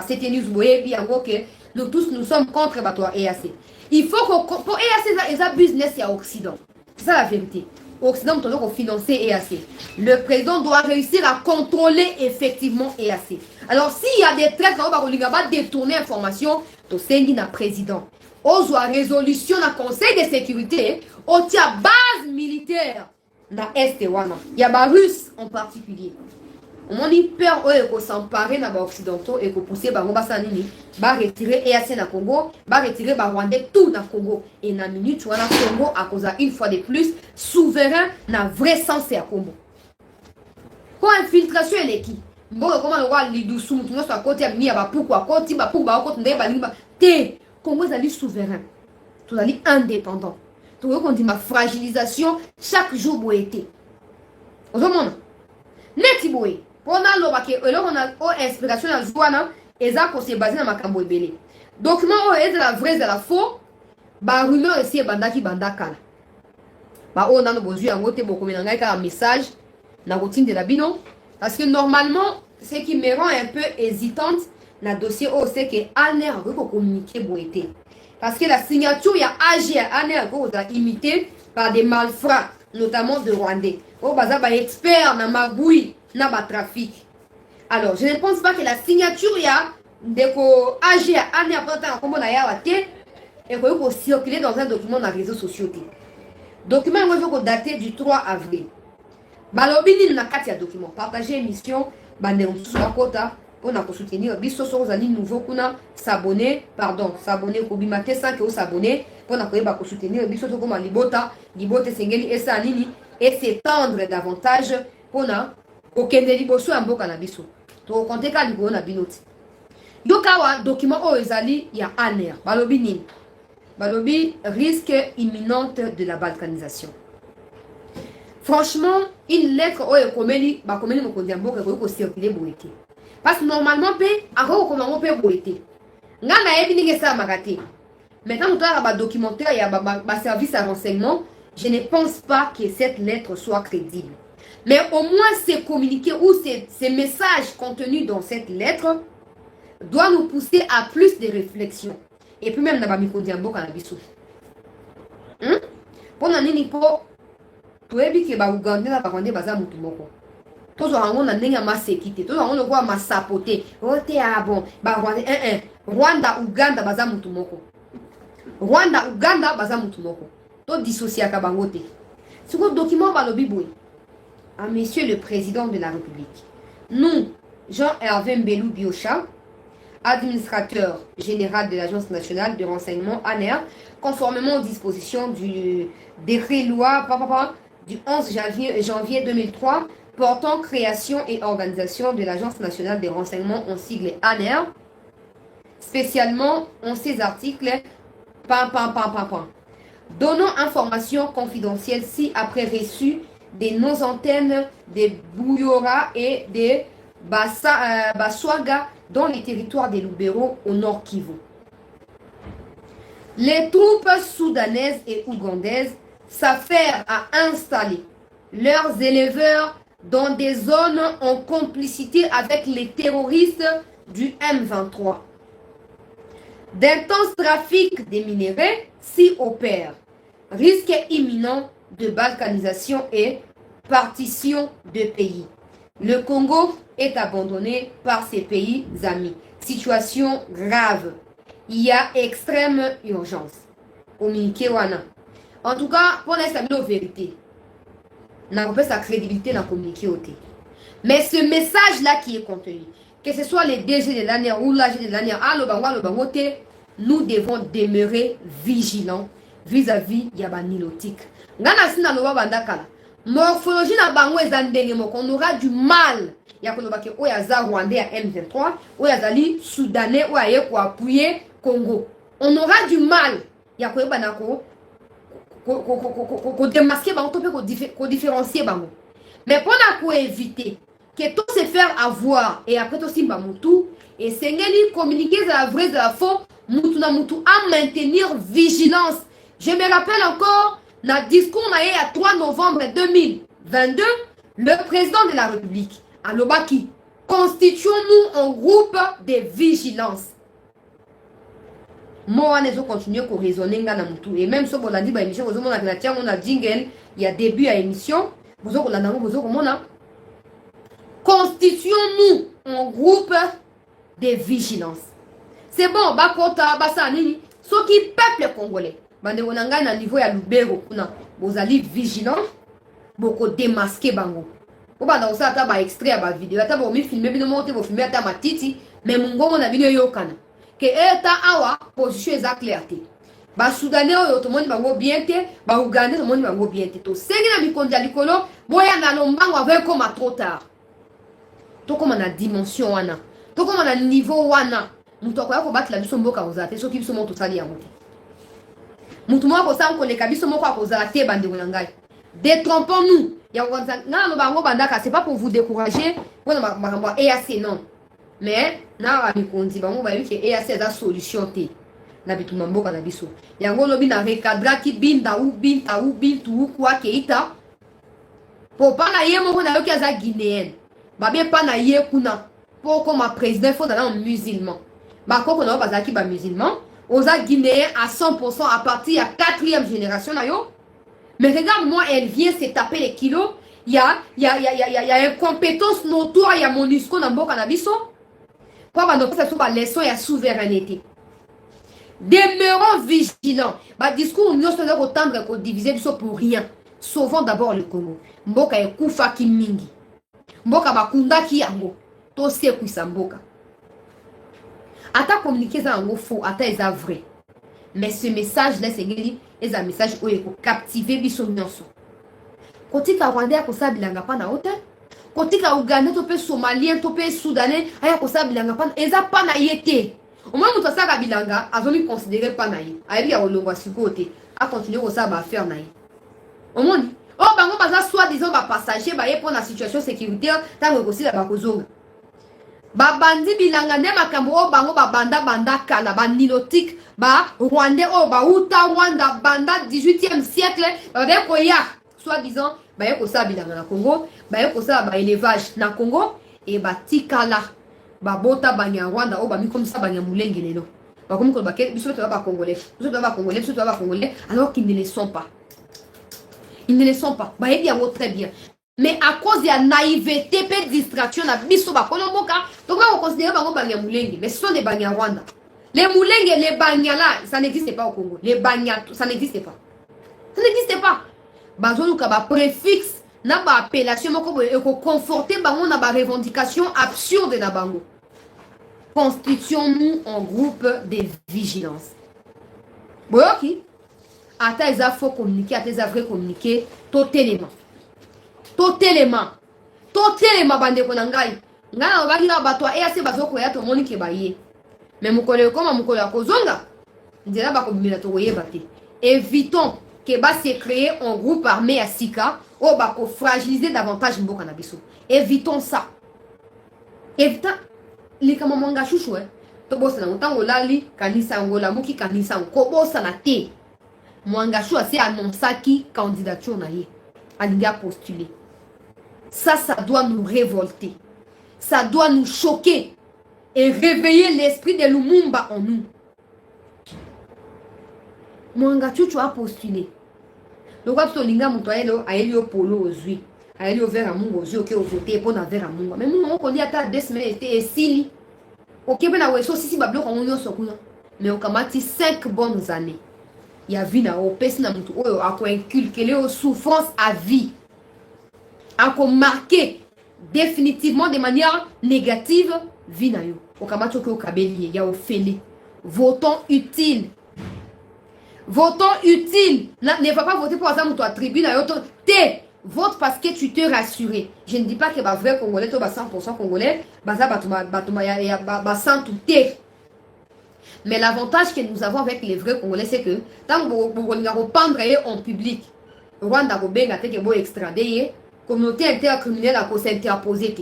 c'était news boyebi en gros que nous tous nous sommes contre Batoa EAC. Il faut que pour EAC et ça business il y a Occident. C'est ça la vérité. Occident doit financer EAC. Le président doit réussir à contrôler effectivement EAC. Alors s'il y a des traits on va détourner l'information, to sengi na président. Ozo résolution na conseil de sécurité, on tient base militaire na Est wana. Il y a ba russe en particulier. On a peur de s'emparer dans les occidentaux et de pousser les Bango ba retirer EAC na Congo, ba retirer ba Rwandais tout na Congo. Et na minute, tu vois na Congo à cause une fois de plus souverain na vrai sens à Congo. Pour infiltration et qui? Bon, comment le roi Lidoussou, tu vois, à côté de Nia, pourquoi, côté, pourquoi, côté de Balimba, t'es Congo, c'est souverain, tu es indépendant. Tu vois qu'on dit ma fragilisation chaque jour pour été. Au moment, neti boy. On a inspiration dans Zouana et ça qu'on s'est basé dans ma cambo belé. Document est de la vraie de la faux. Bah rumeur ici bandaki bandakana. Bah on a nos besoins en côté beaucoup mais un message la routine de la bino parce que normalement ce qui me rend un peu hésitante dans le dossier c'est que Aner a communiqué boité parce que la signature il y a AG Aner a imité par des malfrats notamment de Rwandais. Au bazar ba expert na magouille na ba trafic. Alors, je ne pense pas que la signature ya deko AG Aner a comme na ya té et qu'on circuler dans un document dans les réseaux sociaux. Document est daté du 3 avril. Balobini na kati ya document. Partager émission, bande sur la quota pour soutenir biso sur les nouveaux kuna s'abonner, pour bimate 5 ou s'abonner pour soutenir biso comme libota sengeli esa nini et s'étendre davantage pour na okende liboso ya mboka na biso. To compter ka libo na binoti. Yokawa document o ezali ya ANER. Balobi nini? Balobi risque imminente de la balkanisation. Franchement, une lettre o ekomeli bakomeli mokonzi ya mboka ko circuler boete. Parce que normalement pe ako ko nango pe boete. Nga na yebi ninge sa makate. Maintenant nous avons un documentaire et un service à renseignement. Je ne pense pas que cette lettre soit crédible. Mais au moins ces communiqués ou ces messages contenus dans cette lettre doivent nous pousser à plus de réflexion. Et puis même dans la micro-diambo cannabis. Pour nani po to ebi ke ba Uganda na bakonde baza mutu moko. To zo hango na ndenge ma sekite, to zo hango kwa ma sapote. O te abon ba Rwanda Uganda baza mutu moko. Rwanda Uganda baza mutu moko. To dissocier ka bango te. Ce document balobi boy. À Monsieur le Président de la République. Nous, Jean-Hervé Mbelou Biocha, administrateur général de l'Agence nationale de renseignement ANER, conformément aux dispositions du décret-loi du 11 janvier 2003 portant création et organisation de l'Agence nationale de renseignement en sigle ANER, spécialement en ces articles, donnant informations confidentielles si après reçu des nos antennes de Bouyora et de Baswaga dans les territoires des Lubero au nord Kivu. Les troupes soudanaises et ougandaises s'affairent à installer leurs éleveurs dans des zones en complicité avec les terroristes du M23. D'intenses trafics des minéraux s'y opèrent. Risque imminent de balkanisation et partition de pays. Le Congo est abandonné par ses pays amis. Situation grave. Il y a extrême urgence. Communiqué wana. En tout cas, pour l'instant, la vérité. N'a pas sa crédibilité dans le communiqué. Mais ce message-là qui est contenu, que ce soit les DG de l'année ou l'AG de l'année, nous devons demeurer vigilants vis-à-vis de la nilotique. Morphologie na bango ezandenge moko, on aura du mal. Ya kolobake o ya za Rwandais à M23, o ya zali Soudanais o ya ko appuyer Congo. On aura du mal. Ya ko yeba ko démasquer bango to pe ko différencier bango. Mais pour éviter que tout se faire avoir et après tout simba mutu et sengeli communiquer la vraie de la faux, mutu na mutu à maintenir vigilance. Je me rappelle encore dans le discours à 3 novembre 2022, le président de la République, Alobaki, constituons-nous un groupe de vigilance. Moi, on continue à raisonner. Et même si on a dit que l'émission, on a jingle, il y a début à l'émission, constituons-nous un groupe de vigilance. C'est bon, Bakota, Bassanini, ce qui peuple congolais. Bande onanga na niveau ya Lubero kuna bozali vigilant boko démasquer bango ko banda osata ba extrait ya ba vidéo ata bo mi filmer bino monter bo filmer ata matiti mais mungongo na bino yokana ke eta awa position eza clarté ba soudanais oyo to moni bango bien te ba ougandais to moni bango bien te to sengi na mikondi ya likolo boya na lombango avec comme trop tard to comme na dimension wana to comme na niveau wana muto akoya ko batla biso mboka ozate soki biso moto sali ya moto. Mutumo ko sang ko le kabiso moko akozala te bande ngai. Détrompons-nous. Ya konza na no bango bandaka c'est pas pour vous décourager, pour makambo EAC non. Mais na ba mikondi bango ba yuki EAC za solution te. Na bitu mboka na biso. Yango lobi na recadra ki binda ou bintu kwa keita. Pour pas na ye moko na yoki za guinéenne. Ba bien pas na ye kuna. Pour comme président faut dans un musulman. Ba koko na ba za ki ba musulman. Aux Guinéens à 100% à partir de la 4e génération. Mais regarde, moi, elle vient se taper les kilos. Il y a une compétence notoire, il y a mon discours dans le cannabis. Pour avoir la leçon et la souveraineté. Demeurons vigilants. Le discours, nous sommes autant qu'on diviser pour rien. Sauvons d'abord le Congo. Mboka est Koufa Kimingi. Mboka Bakunda Kiyango. Tose Kwisa Mboka. Ata communiquer ça en faux, ata est vrai. Mais ce message là c'est un message où il faut captiver biso nyonso. Koti ka Rwanda ko sa bilanga pa na hôtel. kotika Ougandais topé Somalien topé Soudanais aya ko sa bilanga pan eza pa na yete au moins muto sa bilanga azomi considérer pa na ye ayebi ya olongwa sikote a continuer ko sa ba faire na ye au moins oh bango baza soit disant ba passager ba ye pour la situation sécuritaire tango ko sila ba kozonga ba bandi bilanga ne makambo o bango ba banda kala ba nilotique ba rwandais o ba uta Rwanda banda 18e siècle ba be ko ya soit disant ba ye ko sa bilanga na Congo ba ye ko sa ba élevage na Congo et ba tikala ba bota banya Rwanda o ba mi comme ça banya mulenge lelo ba comme ko ba ke biso to ba congolais biso to ba congolais biso to ba congolais alors qu'ils ne le sont pas. Ils ne le sont pas. Bah, bien, très bien. Mais à cause de la naïveté et de distraction, donc on considère les Moulengue, mais ce sont des Banya Rwanda. Les Moulengue et les Banya là, ça n'existe pas au Congo. Les Banya, ça n'existe pas. Ça n'existe pas. Bazo bah préfixe, n'a pas appellation, et conforter bango na ba revendication absurde na bango. Constituons-nous en groupe de vigilance. Bon, ok. Ata eza faux communiquer, ata eza vrai communiquer, totalement bande ko na ngai ngana obaki na bato e ase bazoko ya to moni ke baye mais mukole koma mukole akozonga ndela ba ko bimela to yeba te. Évitons que ba se créer un groupe armé à Sika ou ba ko fragiliser davantage mboka na biso. Évitons ça. Évitons les kamamanga chouchou to bossa na ntango lali kanisa ngola muki kanisa ko bossa na te. Mwangashu a annoncé qui candidature na ye. Alinga postuler. Ça doit nous révolter. Ça doit nous choquer. Et réveiller l'esprit de Lumumba en nous. Mwangashu tu as postulé. Donc, quand tu as montoyelo, aélio polo aux huiles. Aélio vers amour aux yeux, ok, au voté, pour na vers amour. Mais nous, on dit à ta 2 semaines, et sili. Ok, ben, à so si bablo, on y sokuna. Mais on kamati 5 bonnes années. Il y a vie na opes na mutu oyo ako inculquer aux souffrances à vie. Ako marqué définitivement de manière négative vie na yo. Okamacho ko kabeli ya ofele. Votons utile. Votons utile. Ne va pas voter pour ça mutu à tribune na yo te. Vote parce que tu te rassuré. Je ne dis pas que ba vrai congolais to ba 100% congolais, ba za batuma ya ba sans tout. Mais l'avantage que nous avons avec les vrais Congolais, c'est que tant que vous reprendre en public, Rwanda Robenga te que vous extrader, communauté intercriminelle a s'interposer.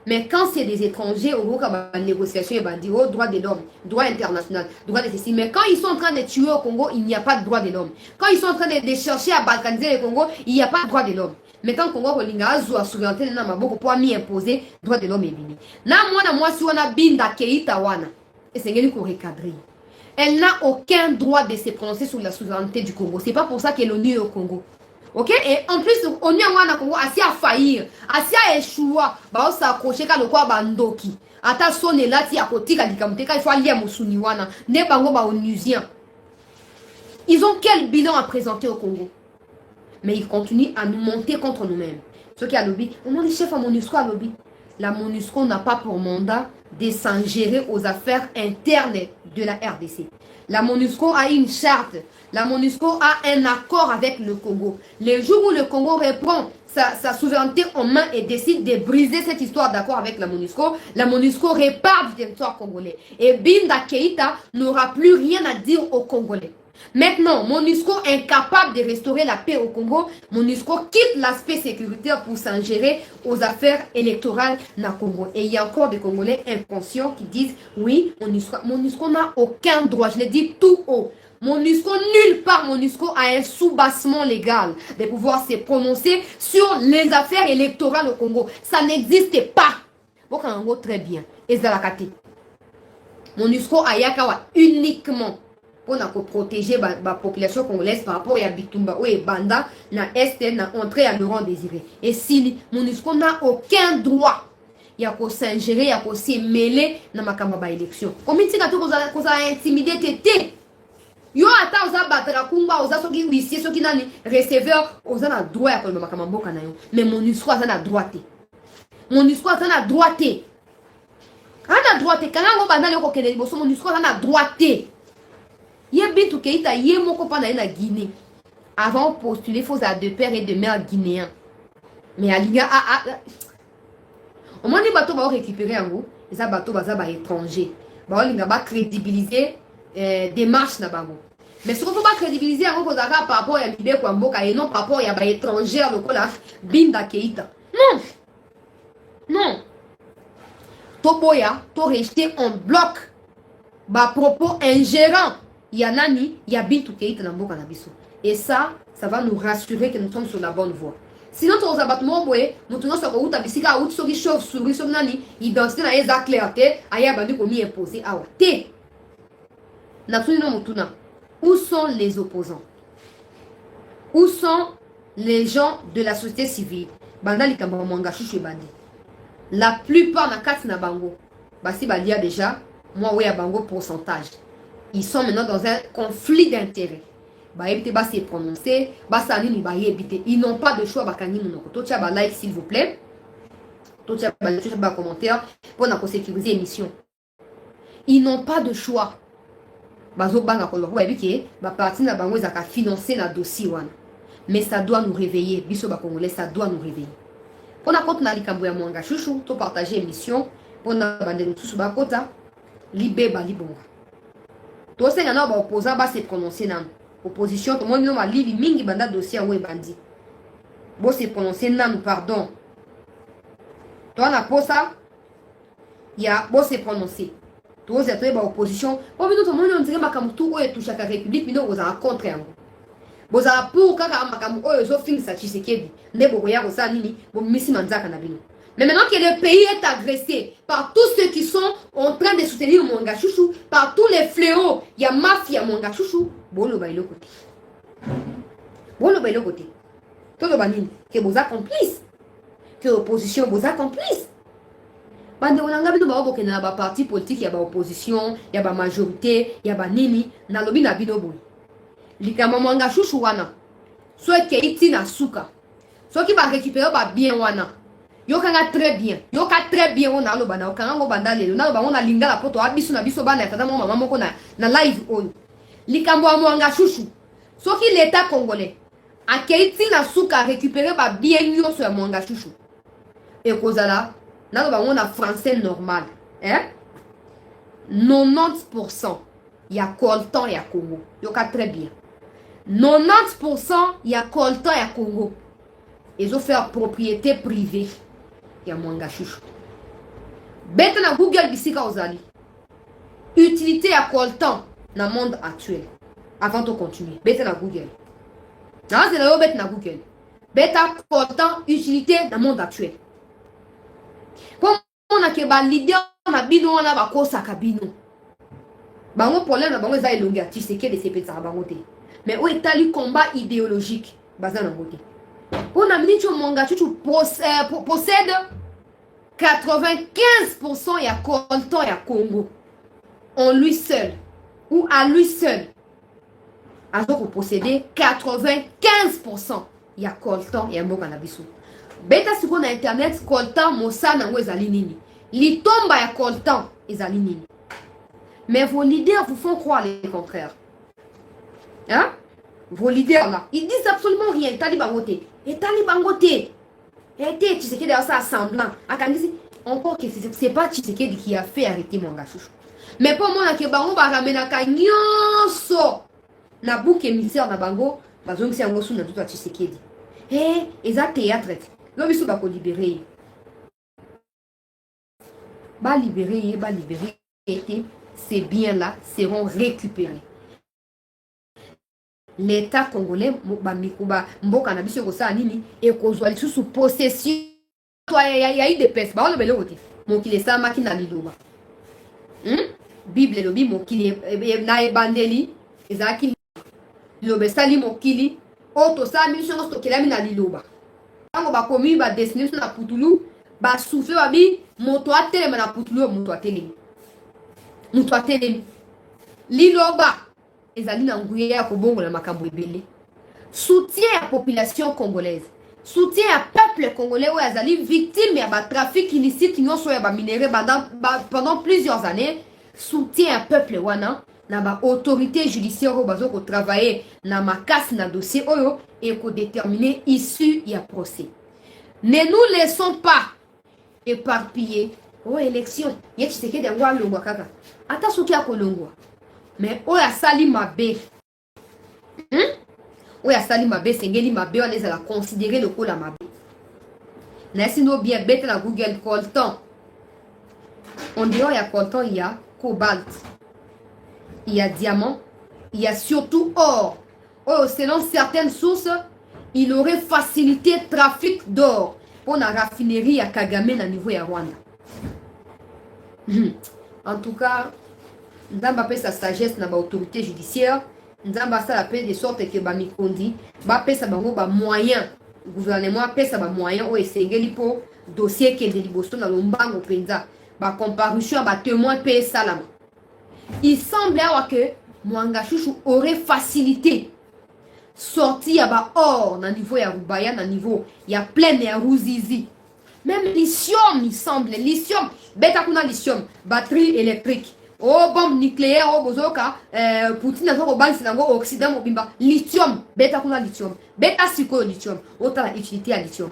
Mais quand c'est des étrangers, au cas de négociation, ils vont dire droit de l'homme, droit international, droit de ceci. Mais quand ils sont en train de tuer au Congo, il n'y a pas de droit de l'homme. Quand ils sont en train de chercher à balkaniser le Congo, il n'y a pas de droit de l'homme. Mais quand le Congo a souveraineté, il a beaucoup pour imposer droit de l'homme et bini. Moi, si on a binda keita wana. Et c'est elle qui recadrer. Elle n'a aucun droit de se prononcer sur la souveraineté du Congo. C'est pas pour ça qu'elle est l'ONU au Congo. Ok? Et en plus, l'ONU au Congo a faillir, a échoué, bah on s'accroché quand le quoi bandoki. Ata sonne là ti à côté quand il faut aller à Moussuniwana. Ne bango ba onusien. Ils ont quel bilan à présenter au Congo? Mais ils continuent à nous monter contre nous-mêmes. Ce qui a lobby, on a les chefs à MONUSCO à lobby. La MONUSCO n'a pas pour mandat de s'ingérer aux affaires internes de la RDC. La MONUSCO a une charte. La MONUSCO a un accord avec le Congo. Le jour où le Congo reprend sa souveraineté en main et décide de briser cette histoire d'accord avec la MONUSCO répare du territoire congolais. Et Binda Keïta n'aura plus rien à dire aux Congolais. Maintenant, MONUSCO incapable de restaurer la paix au Congo, MONUSCO quitte l'aspect sécuritaire pour s'ingérer aux affaires électorales na Congo. Et il y a encore des Congolais inconscients qui disent oui, MONUSCO n'a aucun droit. Je l'ai dit tout haut. MONUSCO, nulle part MONUSCO a un soubassement légal de pouvoir se prononcer sur les affaires électorales au Congo. Ça n'existe pas. Bon, très bien. Et Zalakate. MONUSCO a yakawa uniquement pour protéger la population congolaise par rapport à Bitumba ou Banda, na Est, na entrée à l'Europe désiré. Et si MONUSCO n'a aucun droit, il y a qu'à s'ingérer, il y a qu'à se mêler dans ma élection. Combien de temps vous avez intimidé tété? Yo ata oza batara kumba oza soki huissier soki nani receveur oza na droit ya kolema makambo na yo. Mais MONUSCO aza na droit te. MONUSCO aza na droit te. Ana droit te kana ngo banda leko kene boso MONUSCO aza na droit te. Ye Bintou Keïta ye moko pa na Guinée. Avant postuler faut à de père et de mère guinéens. Mais alinga au moins les bateaux vont récupérer en gros et ça bateau va étranger bah on va crédibiliser des marches na bango mais ce qu'on peut pas crédibiliser en gros par rapport à l'idée quoi mboka et non par rapport à étranger le là binda keita non toboya to rester en bloc bah propos ingérant il y a nani il y a bintu keita na mboka na biso et ça va nous rassurer que nous sommes sur la bonne voie. Sinon, tu as battu mon boy, nous tenons sur la route, tu as dit que chauve-souris, sur nani, il danse dans les clarté, il y a bandu qu'on y imposé. Ah ouais, où sont les opposants? Où sont les gens de la société civile? Bandali Kambamanga Chouchou Bandi. La plupart na carte na bango. Basi Balia déjà, moi oui à bango pourcentage. Ils sont maintenant dans un conflit d'intérêts. Se prononcer, ils n'ont pas de choix. Like s'il vous plaît. Commentaire pour sécuriser l'émission. Ils n'ont pas de choix. Financer la dossier. Mais ça doit nous réveiller. Biso Congolais, ça doit nous réveiller. Pour la compte na likambo ya mwanga chouchou, to partager émission. Pour la bande tout ba kota, libé bali bonga. To se yana ba opposant ba se prononcer nan. Opposition, tout le monde a livi mingi banda dossier à bandi. Bon, c'est prononcé nan, pardon. Toi, on a pour ça, il y a bon, c'est prononcé. Toi, c'est très opposition. Bon, mais tout le monde, on dirait que tout est touché à la République, mais nous, on a contre. Bon, ça pour quand on a fin ça, tu sais qu'il y a des gens qui nini, bon, missi manzaka na bino. Mais maintenant que le pays est agressé par tous ceux qui sont en train de soutenir Mwanga Chouchou, par tous les fléaux, il y a mafia Mwanga Chouchou, bon le bail le côté. Bon le bail le côté. Tout le banine, que vous accomplissez, que l'opposition vous accomplisse. Bande on a ngabino ba oboke na ba parti politique, il y a ba opposition, il y a ba majorité, il y a ba nini, na lobi na bino boy. Likama Mwanga Chouchou wana. Soit que iti na suka. Soit qui va récupérer ba bien wana. Yokanga très bien. Yoka très bien on a lo bana okanga ngo bandale. Na ba on a linga la poto abisu na biso bana tata mama moko na live on. Likambo a Mwanga Chouchou. Soki l'état congolais a keiti na suka récupérer ba bien nyo sur Mwanga Chouchou. Et kozala na ba on a français normal, hein? 90% il y a coltan et à Congo. Yoka très bien. 90% il y a coltan et à Congo. Ils ont fait propriété privée. Il y a Mwanga Chouchou. Bête na Google bisika ozali. Utilité à coltan dans le monde actuel. Avant de continuer. Bête na Google. Non, c'est là bête na Google. Bête à coltan utilité dans le monde actuel. Comme on a que ba leader na bino na ba kosa kabino. Ba mon problème na ba za elonga tu sais que de ces petits bangote. Mais où est le combat idéologique bazan na côté. On a dit que Mwanga Chouchou possède 95% il y a coltan et à Congo. En lui seul. Ou à lui seul. Alors posséder 95% il y a coltan et à Mbokanabisu. Beta si on a internet coltan mosa na ezali nini. Litomba ya coltan ezali nini. Mais vos leaders vous font croire le contraire. Hein? Vos leaders là, ils disent absolument rien. Talibangote. Et Talibangote. Et tu sais que d'ailleurs ça semblant. Encore que c'est pas Tshisekedi qui a fait arrêter Mwanga Chouchou. Mais pour moi, que bango ba ramena ka nyonso. Na bouc émissaire na bango, bazong si ango sou na tout à Tshisekedi. Eh, eza théâtre. Lo biso ba ko libérer. Ba libérer, ces biens là seront récupérés. L'État congolais mboka na biso ko sa nini et ko zwa sous possession toi ya eu des pèses ba on belo côté mon ki sa makina liloba Bible lobi mon ki na ebandeli ezaki lobe sali mokili oto sa mission sto kelami na liloba tango ba komi ba destiné na putulu ba souffle ba bi moto atelema na putulu moto atelemi liloba ezali na nguya ya kobongola makambo ebele. Soutien à la population congolaise. Soutien à peuple congolais où ezali victime ya ba trafic illicite nyonso ya ba minéraux pendant plusieurs années. Soutien à peuple wana na ba autorité judiciaire au bazo ko travailler na makasi na dossier oyo et ko déterminer issue ya procès. Ne nous laissons pas éparpiller. Oh, élection. Il y a qui se de voir l'ongwa kaka. Ata soki a kolongwa. Mais oh, ya sali mabe. Oh, ya sali mabe, sengeli mabe, on les a considéré le coup la mabe. N'est-ce pas bien bête la Google coltan. On dit, oh, il y a coltan, il y a cobalt. Il y a diamant. Il y a surtout or. Oh, selon certaines sources, il aurait facilité le trafic d'or pour la raffinerie à Kagame à niveau de Rwanda. En tout cas, nous avons fait sa sagesse dans l'autorité judiciaire. Nous avons fait de sorte que Bamikondi va faire des moyens. Le gouvernement a fait des moyens pour essayer pour dossier qui est de l'Ibosto dans le Mbango Penza. La comparution à témoin paye salam. Il semble que Mwanga Chouchou aurait facilité sortir à or dans le niveau de Rubaya, dans le niveau il y a plein de Rouzizi. Même lithium, il semble, lithium, bêta kuna lithium, batterie électrique, oh bombe nucléaire, oh bozoka, Poutine a au bal sinango Occident mobimba, lithium, bêta kuna lithium, bêta psycho lithium, autant la utilité à lithium.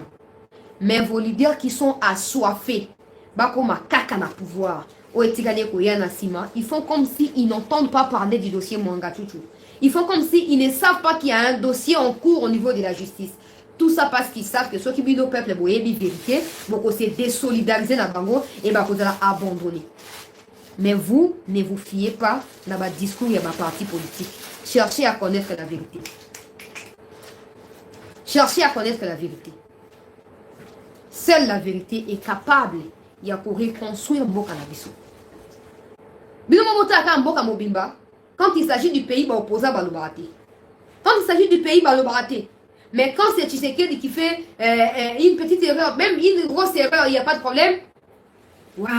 Mais vos leaders qui sont assoiffés, bakoma kaka na pouvoir, au etigane koyana sima, ils font comme si ils n'entendent pas parler du dossier Mwanga Chouchou. Ils font comme si ils ne savent pas qu'il y a un dossier en cours au niveau de la justice. Tout ça parce qu'ils savent que ceux qui vivent au peuple, ils vérité, beaucoup se désolidariser dans le Bango et vous allez abandonner. Mais vous, ne vous fiez pas dans votre discours et votre parti politique. Cherchez à connaître la vérité. Cherchez à connaître la vérité. Seule la vérité est capable de reconstruire Mboka Nabiso. Quand il s'agit du pays, opposé à Balobarate. Quand il s'agit du pays, Balobarate. Mais quand c'est Tshisekedi qui fait une petite erreur, même une grosse erreur, il n'y a pas de problème. Waouh!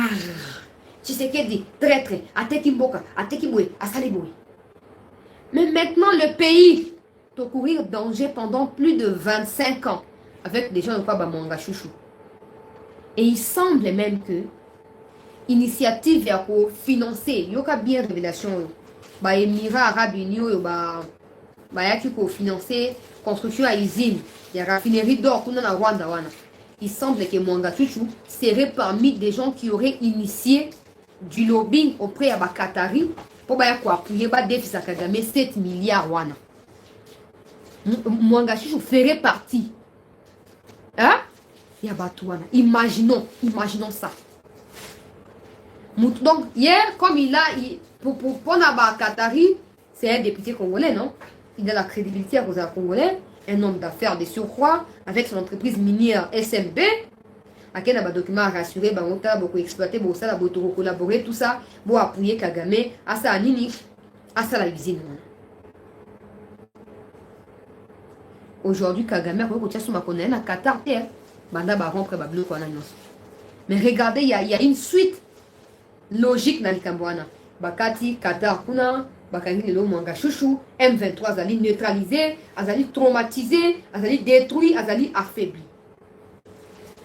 Tshisekedi, traître, Ateki Mboka, Ateki Boué, Asali Boué. Mais maintenant, le pays doit courir danger pendant plus de 25 ans avec des gens de quoi Mwanga Chouchou. Et il semble même que l'initiative est pour financer, il y a bien révélation, les Émirats Arabes Unis, il y a qui pour financer construction à usine, il y a raffinerie d'or qu'on a à Rwanda. Il semble que Mwanga Chouchou serait parmi des gens qui auraient initié du lobbying auprès de Qatari pour appuyer le déficit à Kagame 7 milliards. Mwanga Chouchou ferait partie. Hein? Imaginons ça. Donc, hier, comme il a, pour Naba Qatari, c'est un député congolais, non? Il a la crédibilité à cause d'un Congolais, un homme d'affaires de surcroît, avec son entreprise minière SMB, à quel document rassuré, on a beaucoup exploité, ça a beaucoup collaboré, tout ça, pour appuyer Kagame, à ça, à ça la usine. Aujourd'hui, Kagame, à Qatar, mais regardez, il y a une suite logique dans le Cambouana. Bakati, Qatar, Kuna, Bakani, le Mwanga Chouchou, M23, Azali neutralisé, Azali traumatisé, Azali détruit, Azali affaibli.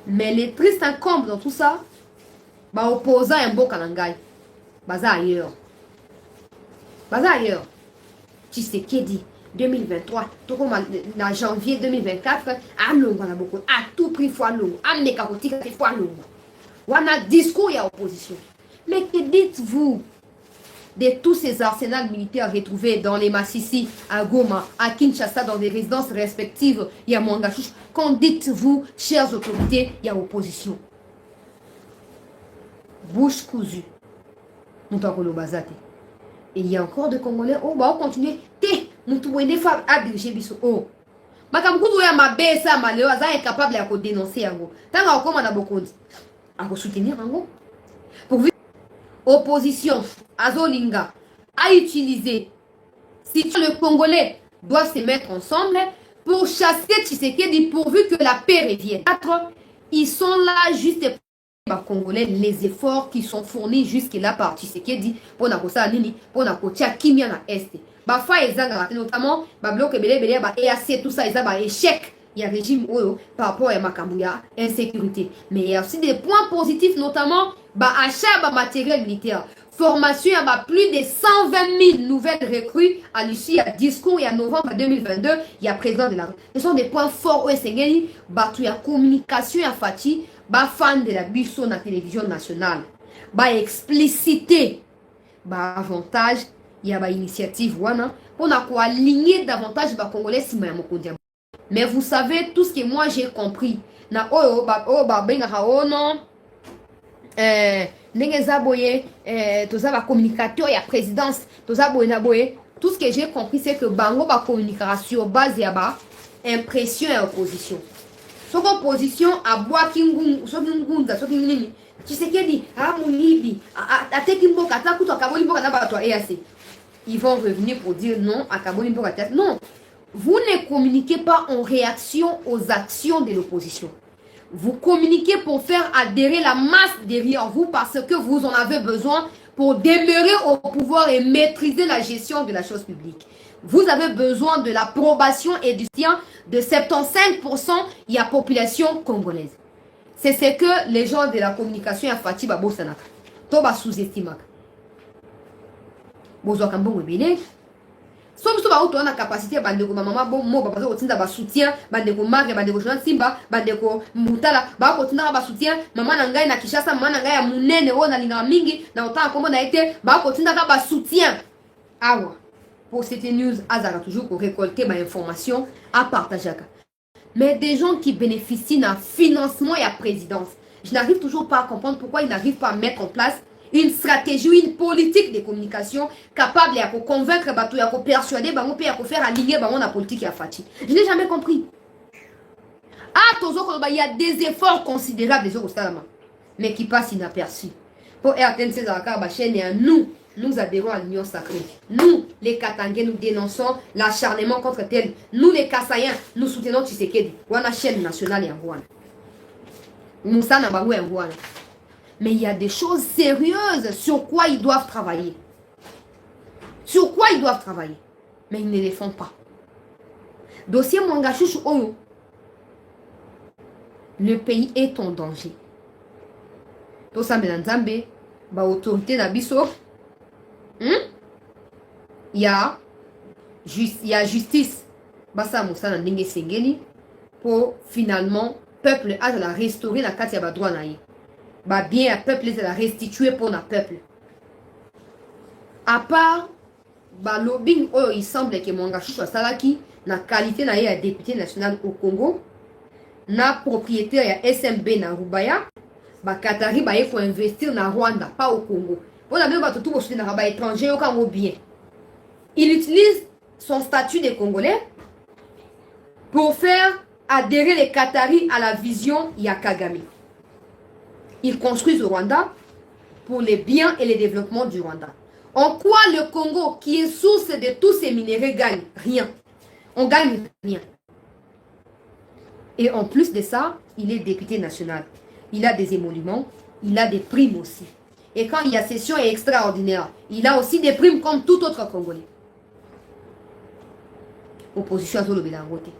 Mais les tristes incombres dans tout ça, opposant un beau Kanangai, baza ailleurs. Tshisekedi 2023, tout comme en janvier 2024, à beaucoup, à tout prix fois long, à mécarotique fois long. On a discours et opposition. Mais que dites-vous de tous ces arsenals militaires retrouvés dans les Massissi, à Goma, à Kinshasa, dans des résidences respectives, il y a Mwanga Chouchou. Qu'en dites-vous, chères autorités, il y a opposition. Bouche cousue. Nous t'en le bazate. Et il y a encore des Congolais, on va continuer. Nous trouvons des femmes à diriger biso. Oh. Makamkudu ya mabesa maleo est capable de dénoncer yango. Tant qu'on a beaucoup à soutenir yango. Pour opposition Azolinga à utiliser. Si le Congolais doit se mettre ensemble pour chasser Tshisekedi pourvu que la paix revienne. Ils sont là juste pour Congolais, les efforts qui sont fournis jusque-là par Tshisekedi pour na kosa nini pour na kotia kimia na est. Bafa ezanga notamment ba bloc belé ba EAC tout ça ezaba échec. Il y a régime par rapport à Makambuya, insécurité. Mais il y a aussi des points positifs, notamment achat de matériel militaire. formation, il y a plus de 120 000 nouvelles recrues à l'issue à discours, il y a novembre 2022, il y a président de la... Ce sont des points forts où il y a communication, il y a Fati, fan de la biso na télévision nationale, expliciter, avantage, il y a initiative, pour aligner davantage les Congolais si mais vous savez, tout ce que moi j'ai compris, na non, communicateur, il y a présidence, tout ce que j'ai compris, c'est que bango ba communication sur base ya impression et opposition. Son opposition à bois kingun, so kingunda, so kingini. Tu sais qu'il dit, munibi, atekimbo kata kuto akabolimbo kata ba toi EAC. Ils vont revenir pour dire non à kabolimbo kata. Non. Vous ne communiquez pas en réaction aux actions de l'opposition. Vous communiquez pour faire adhérer la masse derrière vous parce que vous en avez besoin pour demeurer au pouvoir et maîtriser la gestion de la chose publique. Vous avez besoin de l'approbation et du soutien de 75% de la population congolaise. C'est ce que les gens de la communication à Fati Babo Sanaka. Toba sous-estime. Bozo Kambongo Bele. Somme so ba auto na capacité bandeko mama bo ba parce que ba soutien bandeko Marc bandeko Jean Simba bandeko Mutala ba ko tinda ba soutien mama na ngai na Kishasa mama na ngai ya munene o na linga mingi na otaka kombo na été ba ko tinda ba soutien. Awa pour cette news azara toujours pour récolter ma information à partager. Mais des gens qui bénéficient d'un financement et à présidence, je n'arrive toujours pas à comprendre pourquoi ils n'arrivent pas à mettre en place une stratégie, une politique de communication capable de convaincre, de persuader, de faire aligner la politique à Fati. Je n'ai jamais compris. Ah, il y a des efforts considérables, mais qui passent inaperçus. Pour atteindre ces accords, nous adhérons à l'Union sacrée. Nous, les Katangais, nous dénonçons l'acharnement contre tel. Nous, les Kassaïens, nous soutenons Tshisekedi. Wana chaîne nationale et Angoana. Moussa Nabagou et Angoana. Mais il y a des choses sérieuses sur quoi ils doivent travailler. Sur quoi ils doivent travailler. Mais ils ne les font pas. Dossier Mwangashush Oyo. Le pays est en danger. Tout ça, Nzambe, autorité d'Abisso. Il y a justice. Basa Moussa Nandenge Sengeli. Pour finalement, peuple a la restaurer la Katia Badouanaï. Bien à peuple de la restituer pour le peuple. À part lobbying, il semble que Mwangashush Salaki, na qualité na député national au Congo, na propriétaire ya SMB na Rubaya, Katari faut investir na Rwanda, pas au Congo. Pour la même tout au na étranger au Congo bien. Il utilise son statut de Congolais pour faire adhérer les Qataris à la vision Yakagami. Ils construisent le Rwanda pour les biens et le développement du Rwanda. En quoi le Congo, qui est source de tous ces minéraux, gagne? Rien. On gagne rien. Et en plus de ça, il est député national. Il a des émoluments, il a des primes aussi. Et quand il y a session extraordinaire, il a aussi des primes comme tout autre Congolais. Opposition à Zolo Belangote.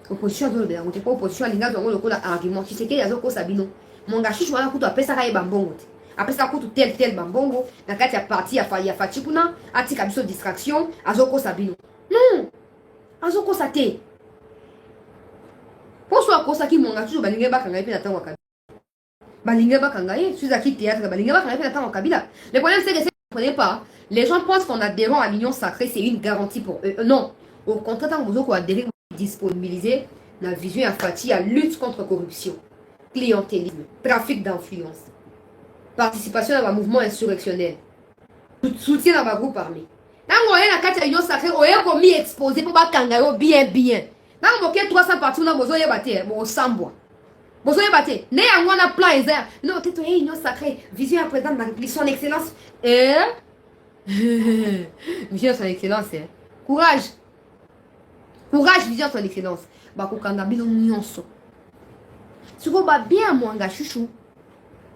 Opposition à Zolo Belangote. Pas opposition à Linga Zongo le argument. Tu sais qu'il y a Zoko Sabino. Mwangashush wana kutu apesa kaye bambongo te. Apesa kutu tel bambongo na kati ya parti ya Fati kuna ati kabiso distraction azoko sabino. Non. Azoko sate. Poso akosa ki Mwangashush balinge bakanga pe na tango kabila. Balinge bakanga suza ki théâtre balinge bakanga pe na tango kabila. Le problème c'est que vous ne comprenez pas. Les gens pensent qu'en adhérant à l'union sacrée c'est une garantie pour eux. Non. Au contraire tant vous adhérer disponibiliser la vision à Fati à lutte contre corruption. Clientélisme, trafic d'influence, participation à un mouvement insurrectionnel, soutien à un groupe armé. Dans la carte de l'Union sacrée, on est commis exposé pour pas kangayo bien. Dans le 300 parties, on a besoin de battre, bon, sans bois. Besoin de battre. Né à moi, on a plein de non, t'es Union sacrée, vision à président de la République, son excellence. Vision son excellence, courage. Courage, vision son excellence. Bah, Kokandabino, nyonso. Si vous avez bien Mwangashush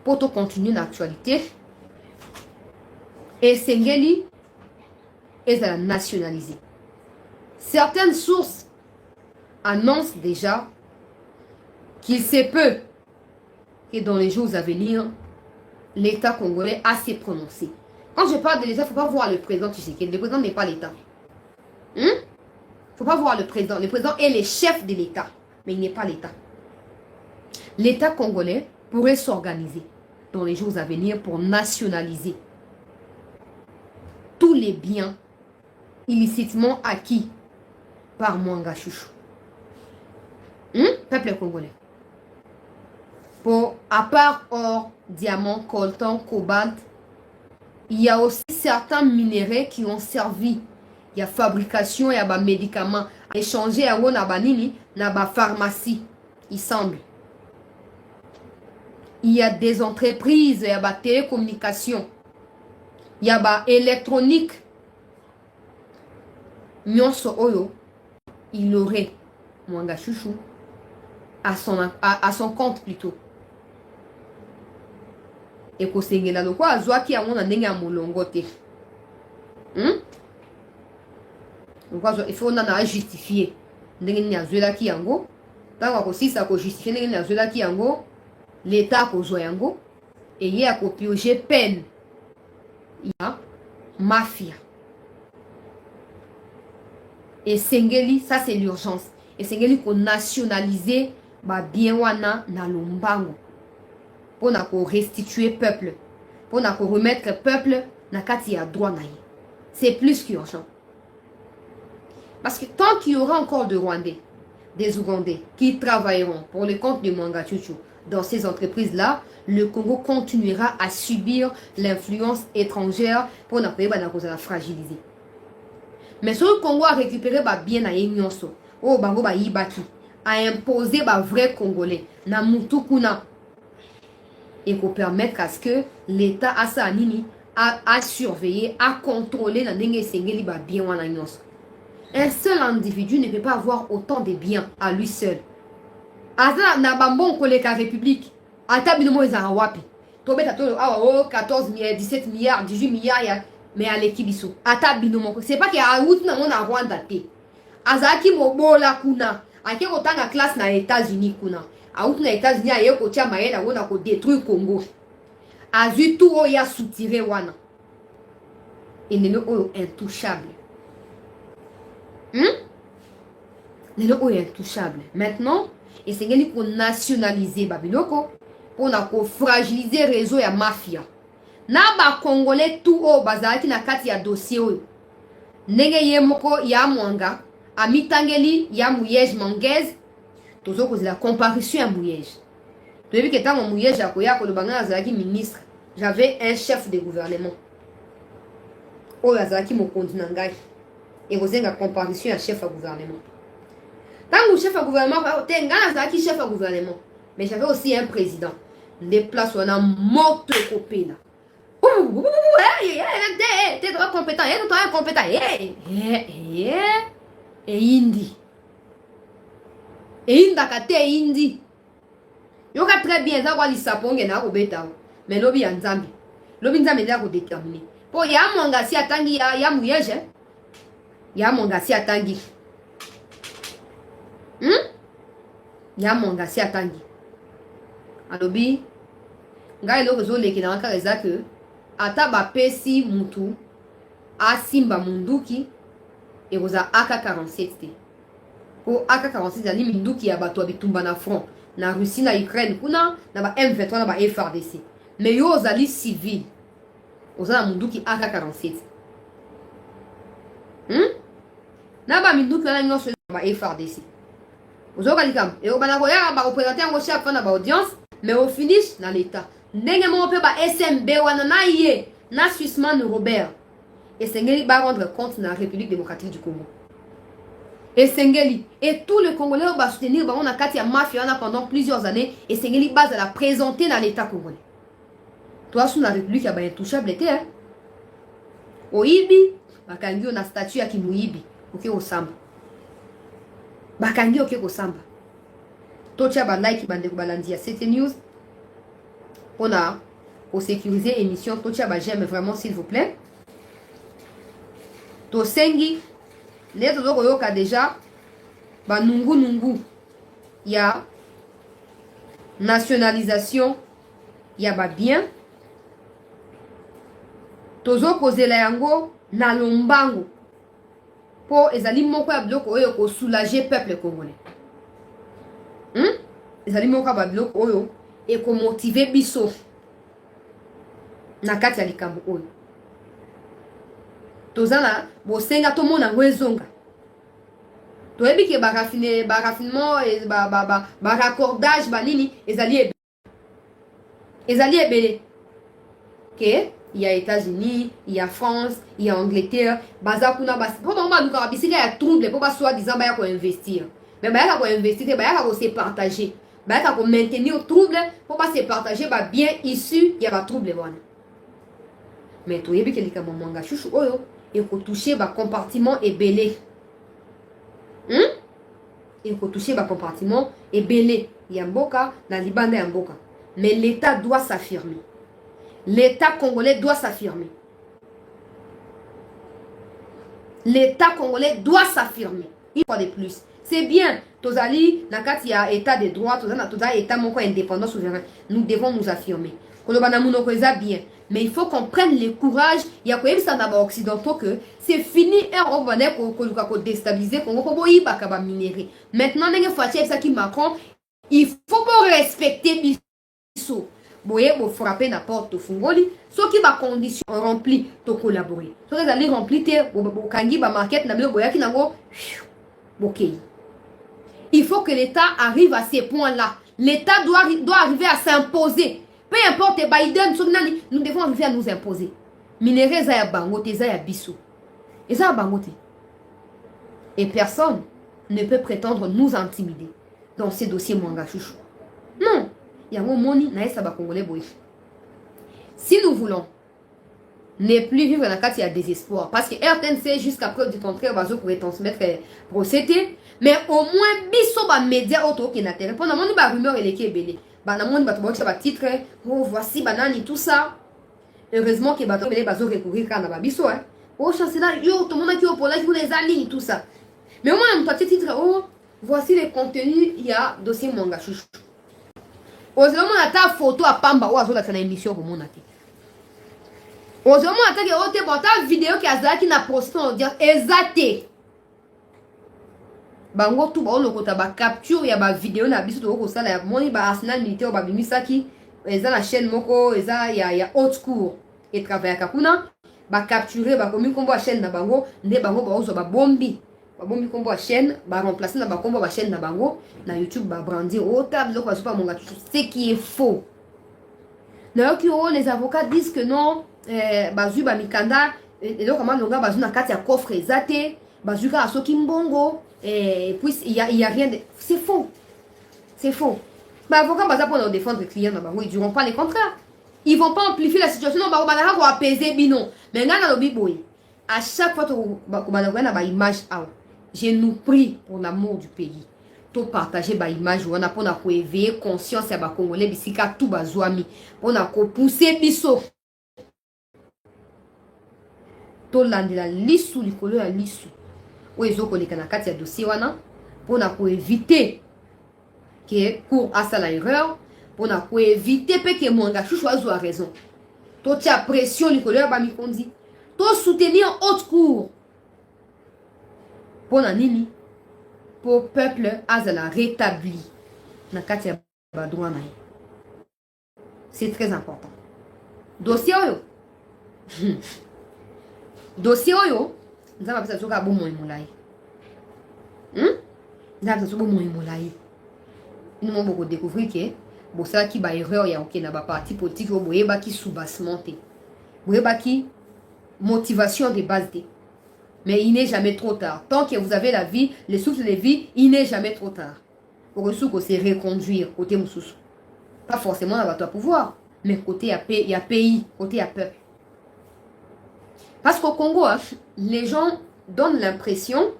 pour continuer l'actualité, et Sengeli est à la nationaliser. Certaines sources annoncent déjà qu'il se peut que dans les jours à venir, l'État congolais a s'est prononcé. Quand je parle de l'État, il ne faut pas voir le président Tshisekedi. Le président n'est pas l'État. Il ne faut pas voir le président. Le président est le chef de l'État, mais il n'est pas l'État. L'État congolais pourrait s'organiser dans les jours à venir pour nationaliser tous les biens illicitement acquis par Mwanga Chouchou. Peuple congolais. À part or, diamant, coltan, cobalt, il y a aussi certains minéraux qui ont servi. Il y a fabrication, il y a des médicaments. Échanger à Wonabani, na ba pharmacie, il semble. Il y a des entreprises, il y a des télécommunications, il y a des électronique. Nyonso Oyo, il aurait Mwanga Chouchou à son compte plutôt. Et ko sengela lo kwa azwa ki amona ndenge ya molongo te. Il faut na justifier ndenge ni azwela ki yango. Tanga ko sisa ko justifier ndenge ni azwela ki yango, l'État ko zwa yango et ye a ko piocher peine. Il y a mafia. Et sengeli, ça c'est l'urgence. Et sengeli ko nationaliser ba bien wana na lombango. Pour restituer peuple, pour remettre peuple na kati ya droit na ye. C'est plus qu'urgent. Parce que tant qu'il y aura encore de Rwandais, des Ougandais qui travailleront pour le compte de Mwanga Chouchou dans ces entreprises-là, le Congo continuera à subir l'influence étrangère pour la fragiliser. Mais si le Congo a récupéré bien na yenyonso, o bango ba yibaki, a imposé ba vrai Congolais na mutukuna, et pour permettre à ce que l'État a surveillé, a contrôlé la bien. Un seul individu ne peut pas avoir autant de biens à lui seul. Ata na bambon koleka république, ata binomo ezara wapi. Tobeta to 14 milliards, 17 milliards, 18 milliards mais à l'équibiso. Ata binomo, c'est pas que a out na mona Rwanda te. Azaki mobola kuna, ake kotanga classe na États-Unis kuna. Aout na États-Unis aye ko tia mayela wona ko détruire Congo. Azu tout o ya soutiré wana. Et nelo o intouchable. Nelo o intouchable. Maintenant, et c'est gagné pour nationaliser Babiloko, pour na ko fragiliser réseau ya mafia. Na ba Congolais tout o bazaki na kati ya dossier o. Nenge ye moko ya Mwanga, amitangeli ya Mouyej Manguez. Toujours cause la comparution à Mouyej. Depuis que tant mon Mouyej a koya ko le banga azaki ministre, j'avais un chef de gouvernement. O azaki mo kondinangai. Et vous avez la comparution à chef de gouvernement. Tant que chef de gouvernement, tenga azaki chef de gouvernement. Mais j'avais aussi un président. Des places où on a mort copé là. T'es trop compétent, t'es trop compétent. Et Indi. Et indakate indi. Yoka très bien za wali saponge na ko beta. Mais lobi ya nzambi. Lobi nzambi nda ko déterminer. Po ya Mwanga si atangi ya Mouyej. Ya Mwanga si atangi. Ya Mwanga si atangi. Alobi ngai lo zo leki na ka ezake ata ba pesi mutu asimba munduki et roza AK-47. Pour AK-47 ali minduki ya bato bitumba na front na Russie na Ukraine kuna na ba M23 na ba FRDC. Mais yo ozali civil. Oza na munduki AK-47. Na ba minduki na nyonso na ba FRDC. Ozo kalikam et obana koya ba représenter en chef na ba audience mais au finish na l'état. Ndenge mo pe ba SMB wana na ye na Swissman Robert. Et Sengeli va rendre compte dans la République démocratique du Congo. Et Sengeli, et tout le Congolais va soutenir, on a Katia Mafia pendant plusieurs années, et Sengeli va la présenter dans l'État congolais. Toi, sous la République, il y a un intouchable, hein? Au Ibi, Bakangi, on a statue à Kimouibi, ok, au Samba. Bakangi, ok, au Samba. Tocha Bandai qui bande Balandia, c'était news. On a, pour sécuriser l'émission, Tocha j'aime vraiment, s'il vous plaît. Tosengi, les autres ont déjà, bah nungu, il y a nationalisation, il y a bah bien, tozo kozela yango na lombango po ezali moko ya biloko oyo ko soulager peuple congolais. Ezali moko ya biloko oyo e ko motiver biso na kati ya likambo oyo. Tozana bosenga to mona ngo ezonga. Toyebi ke raffinement et raccordage banini ezali ebele. Que il y a États-Unis, il y a France, il y a Angleterre, baza kuna basi. Pendant que nous avons bisika ya trouble pour pas soit disant ba ya ko investir. Mais ba ya ko investir, ba ya ko se partager. Ba ya ko maintenir trouble pour pas se partager ba bien issu ya ba trouble wana. Mais toyebi ke likambo manga chouchou oyo et ko toucher ba compartiment ebele. Il faut toucher le compartiment et belé Yamboka dans Libanda Yamboka. Mais l'État doit s'affirmer. L'État congolais doit s'affirmer. L'État congolais doit s'affirmer. Une fois de plus. C'est bien. Tozali, nakati ya État de droit, tozali État moko indépendant souverain. Nous devons nous affirmer. Bien. Mais il faut qu'on prenne le courage. Il y a quand même ça dans les occidentaux que c'est fini. On va déstabiliser. Maintenant, il faut respecter Bissau. Vous frapper n'importe où. Ce qui va condition rempli de collaborer. Ce qui va remplir, il faut que l'État arrive à ces points-là. L'État doit arriver à s'imposer. Peu importe Biden, nous devons arriver à nous imposer. Minéraux za ya bangote, za ya biso. Et ça bangote. Et personne ne peut prétendre nous intimider dans ces dossiers mwanga chouchou. Non. Yango moni na esa ba congolais boy. Si nous voulons ne plus vivre dans la carte, il y a désespoir. Parce que RTNC, jusqu'à preuve du contraire, va pour transmettre procédé. Mais au moins, biso ba média auto qui n'a pas répondu. On a ba rumeur et les belé. Banamoni batobaki ba titre, oh voici banani tout ça. Heureusement que bato belé bazo recourir quand na biso hein. Oh chancelier, yo tout le monde qui au polage vous les alignes tout ça. Mais au moins on petit titre, oh voici les contenus, il y a dossier mwanga chouchou. Ozemo na ta photo à pamba ou azo la kana émission pour mon até. Ozemo na ta ke ote bota vidéo qui azaki na posté on dire exacté. Bango tout ba olokota ba capture ya ba vidéo na biso to ko sala ya moni ba Arsenal militaire ba bimisaki eza na chaîne moko eza ya haute cour et travailler kakuna ba capturer ba komi kombo a chaîne na bango nde bango ba ozo ba bombi kombo a chaîne ba remplacer na ba kombo ba chaîne na bango na YouTube ba brandir ota biloko azo pa monga ce qui est faux. D'ailleurs que les avocats disent que non bazu ba mikanda et donc comment longa bazu na kati ya coffre ezate bazu ka asoki mbongo. Et puis il y a rien de... C'est faux. C'est faux. Mais avocat baza pour nous défendre les clients ils ne diront pas les contraires. Ils vont pas amplifier la situation non ba va apaiser bino. Mais là dans le biboy à chaque fois que ba image je nous prie pour l'amour du pays. To partager ba image on a pour na ko éveiller conscience ya ba congolais bisika tout bazwami pour na ko pousser biso. To landela lisu likolo ya lisu. Oezo koleka na kati ya dossier wana pona ko éviter que cour à ça la erreur pona ko éviter pe que mwanga chouchou azwa raison. To tia pression likolo ba mikondi. To soutenir haute cour. Pona nini pour peuple azala rétabli na kati ya ba droit na. C'est très important. Dossier oyo. Dossier oyo nzamba pesa soka bo moyi molai. Nzamba pesa bo moyi molai. Nous m'ont beaucoup découvrir que bon ça qui ba erreur ya ok na ba parti politique au boyeba qui soubassement te. Boyeba qui motivation de base te. Mais il n'est jamais trop tard. Tant que vous avez la vie, le souffle de vie, il n'est jamais trop tard. Pour que ce c'est reconduire côté mususu. Pas forcément à votre pouvoir, mais côté il y a pays, côté il y a peuple. Parce qu'au Congo, hein, les gens donnent l'impression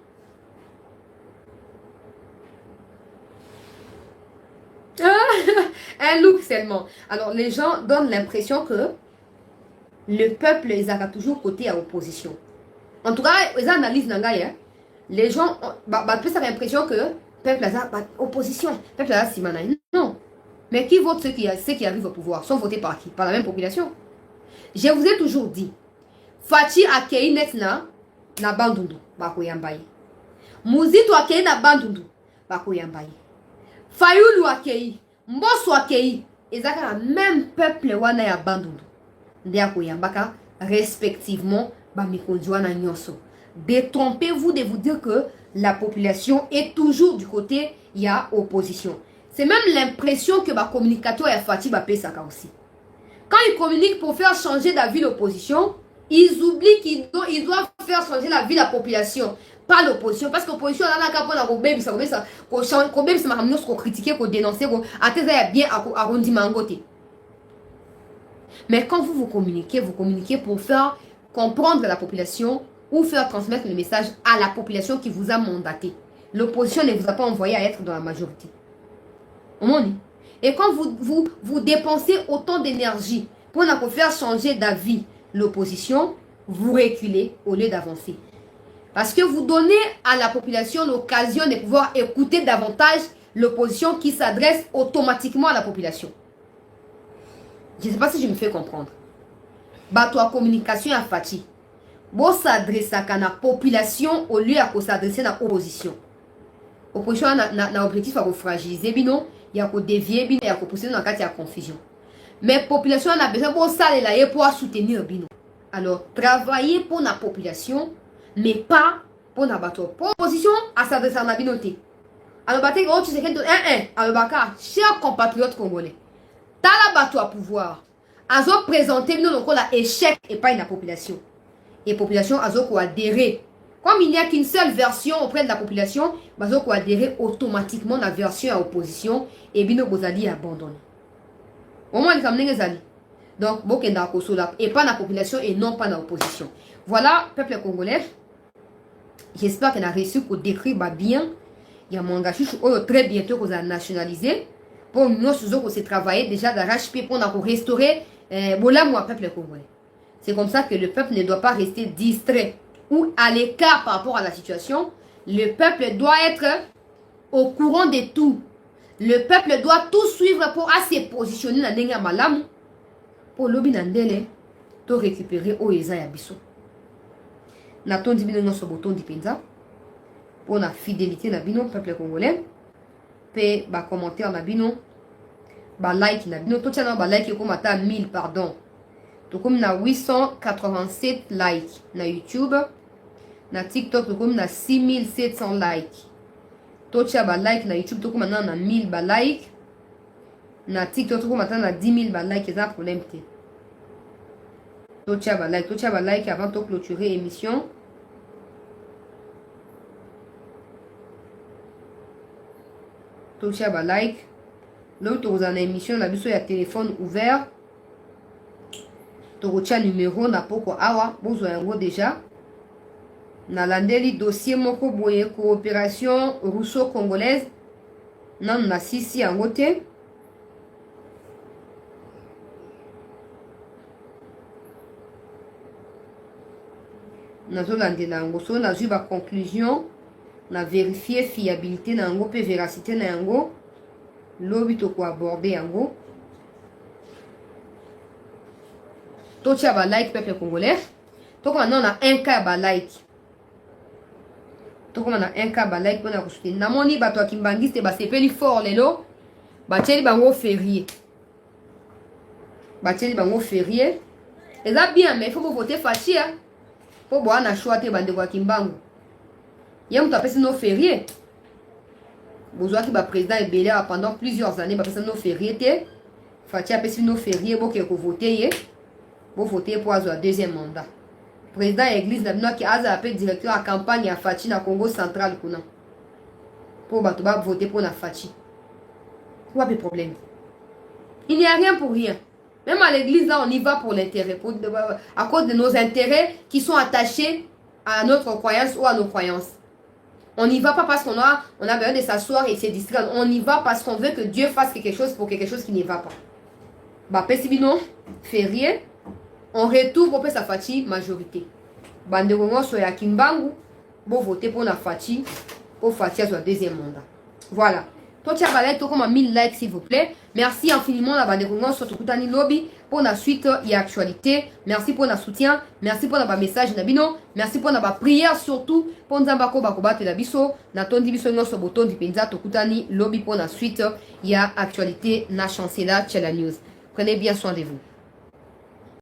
un look seulement. Alors les gens donnent l'impression que le peuple les a toujours côté à opposition. En tout cas, les analyses hein, les gens ont plus l'impression que le peuple a opposition. Le peuple a simana. Non. Mais qui vote ceux qui arrivent au pouvoir sont votés par qui? Par la même population. Je vous ai toujours dit Fati akei net na bandundu bako yambaye. Muzito akei na bandundu bako yambaye. Fayulu akei, Mbosso akei, ezaka la même peuple wana ya bandundu. Nde ako yambaka respectivement ba mikonzi wana nyonso. Détrompez-vous de vous dire que la population est toujours du côté ya opposition. C'est même l'impression que ba communicateur ya Fati ba pesaka aussi. Quand ils communiquent pour faire changer d'avis l'opposition, ils oublient qu'ils doivent faire changer la vie de la population, pas l'opposition. Parce que l'opposition, on a qu'à prendre qu'on critiquer, qu'on dénoncer, qu'on bien arrondissement. Mais quand vous communiquez pour faire comprendre la population ou faire transmettre le message à la population qui vous a mandaté. L'opposition ne vous a pas envoyé à être dans la majorité. Et quand vous dépensez autant d'énergie pour faire changer d'avis l'opposition, vous reculez au lieu d'avancer. Parce que vous donnez à la population l'occasion de pouvoir écouter davantage l'opposition qui s'adresse automatiquement à la population. Je ne sais pas si je me fais comprendre. Bateau communication à Fati. Bon s'adresse à la population au lieu de s'adresser à l'opposition. L'opposition a l'objectif de fragiliser, il y a de dévier, il y a de pousser dans le cas de confusion. Mais la population a besoin de ça pour soutenir. Alors, travaillez pour la population, mais pas pour la bateau. Pour l'opposition, à s'adresser à la binoté. Alors, tu sais alors, chers compatriotes congolais, t'as la bateau à pouvoir. Azo présenter l'échec et pas la population. Et la population a adhéré. Comme il n'y a qu'une seule version auprès de la population, ils ont adhéré automatiquement à la version à opposition et bino bozali abandonne. Au moins, les amis. Donc, et pas la population et non pas l'opposition. Voilà, peuple congolais. J'espère qu'on a réussi à décrire bien. Il y a mon gars, très bientôt qu'on a nationalisé. Pour nous, on s'est travaillé déjà d'arrache-pied pour restaurer le peuple congolais. C'est comme ça que le peuple ne doit pas rester distrait ou à l'écart par rapport à la situation. Le peuple doit être au courant de tout. Le peuple doit tout suivre pour se positionner dans le malam. Pour l'obi nandele, to récupérer Oeza Yabiso. Naton di bino notre bouton di penza. Pour la fidélité na bino, peuple congolais. Pe ba commentaire na bino. Ba like na bino. To channel ba like comme ata 1000, pardon. To comme na 887 likes na YouTube. Na TikTok to comme na 6700 likes. To cha ba like na YouTube to comme na 1000 ba like. Na TikTok to comme na 10 000 ba like, c'est un problème. To cha ba like avant de clôturer l'émission. To cha ba like. L'autre vous en émission la biso ya téléphone ouvert. To cha numéro na poko awa bozo yango déjà. Na landeli dossier moko boye coopération russo-congolaise. Nan na sisi yango te. Nazolandela yango so na ba conclusion na vérifier fiabilité na yango pe véracité na yango lobi to ko aborder yango to tia ba like peuple congolais to ko na 1K ba like to ko na 1K ba like pona ko soutenir na moni bato akimbangiste ba sepeli fort lelo ba tieli bango férié eza bien mais il faut voter Fati pour boire na choix te bande kwa kimbangu yé mutu apesi no férié bozwa ki ba président ebele pendant plusieurs années ba pesi no férié te Fati apesi no férié boke ko voter ye bo voter pour azwa deuxième mandat président église na bino ki aza appel directeur à campagne à Fati na Congo central kuna pour bato ba voter pour na Fati quoi de problème. Il n'y a rien pour rien. Même à l'église, là, on y va pour l'intérêt, à cause de nos intérêts qui sont attachés à notre croyance ou à nos croyances. On n'y va pas parce qu'on a besoin de s'asseoir et se distraire. On y va parce qu'on veut que Dieu fasse quelque chose pour quelque chose qui ne va pas. Bah, Pessibino, férié, on retourne pour sa Fati, majorité. Banderongo, soya Kimbangu, bon voter pour la Fati, pour Fati à son deuxième mandat. Voilà. Totia balai to comme 1000 likes s'il vous plaît. Merci infiniment la bande de sur Tokutani Lobby pour la suite et actualité. Merci pour le soutien. Merci pour le message nabino. Merci pour la prière surtout pour nous ambako bakoba la biso. Na tondi biso no sur bouton di penza Tokutani Lobby pour la suite et actualité na chancela Tchela News. Prenez bien soin de vous.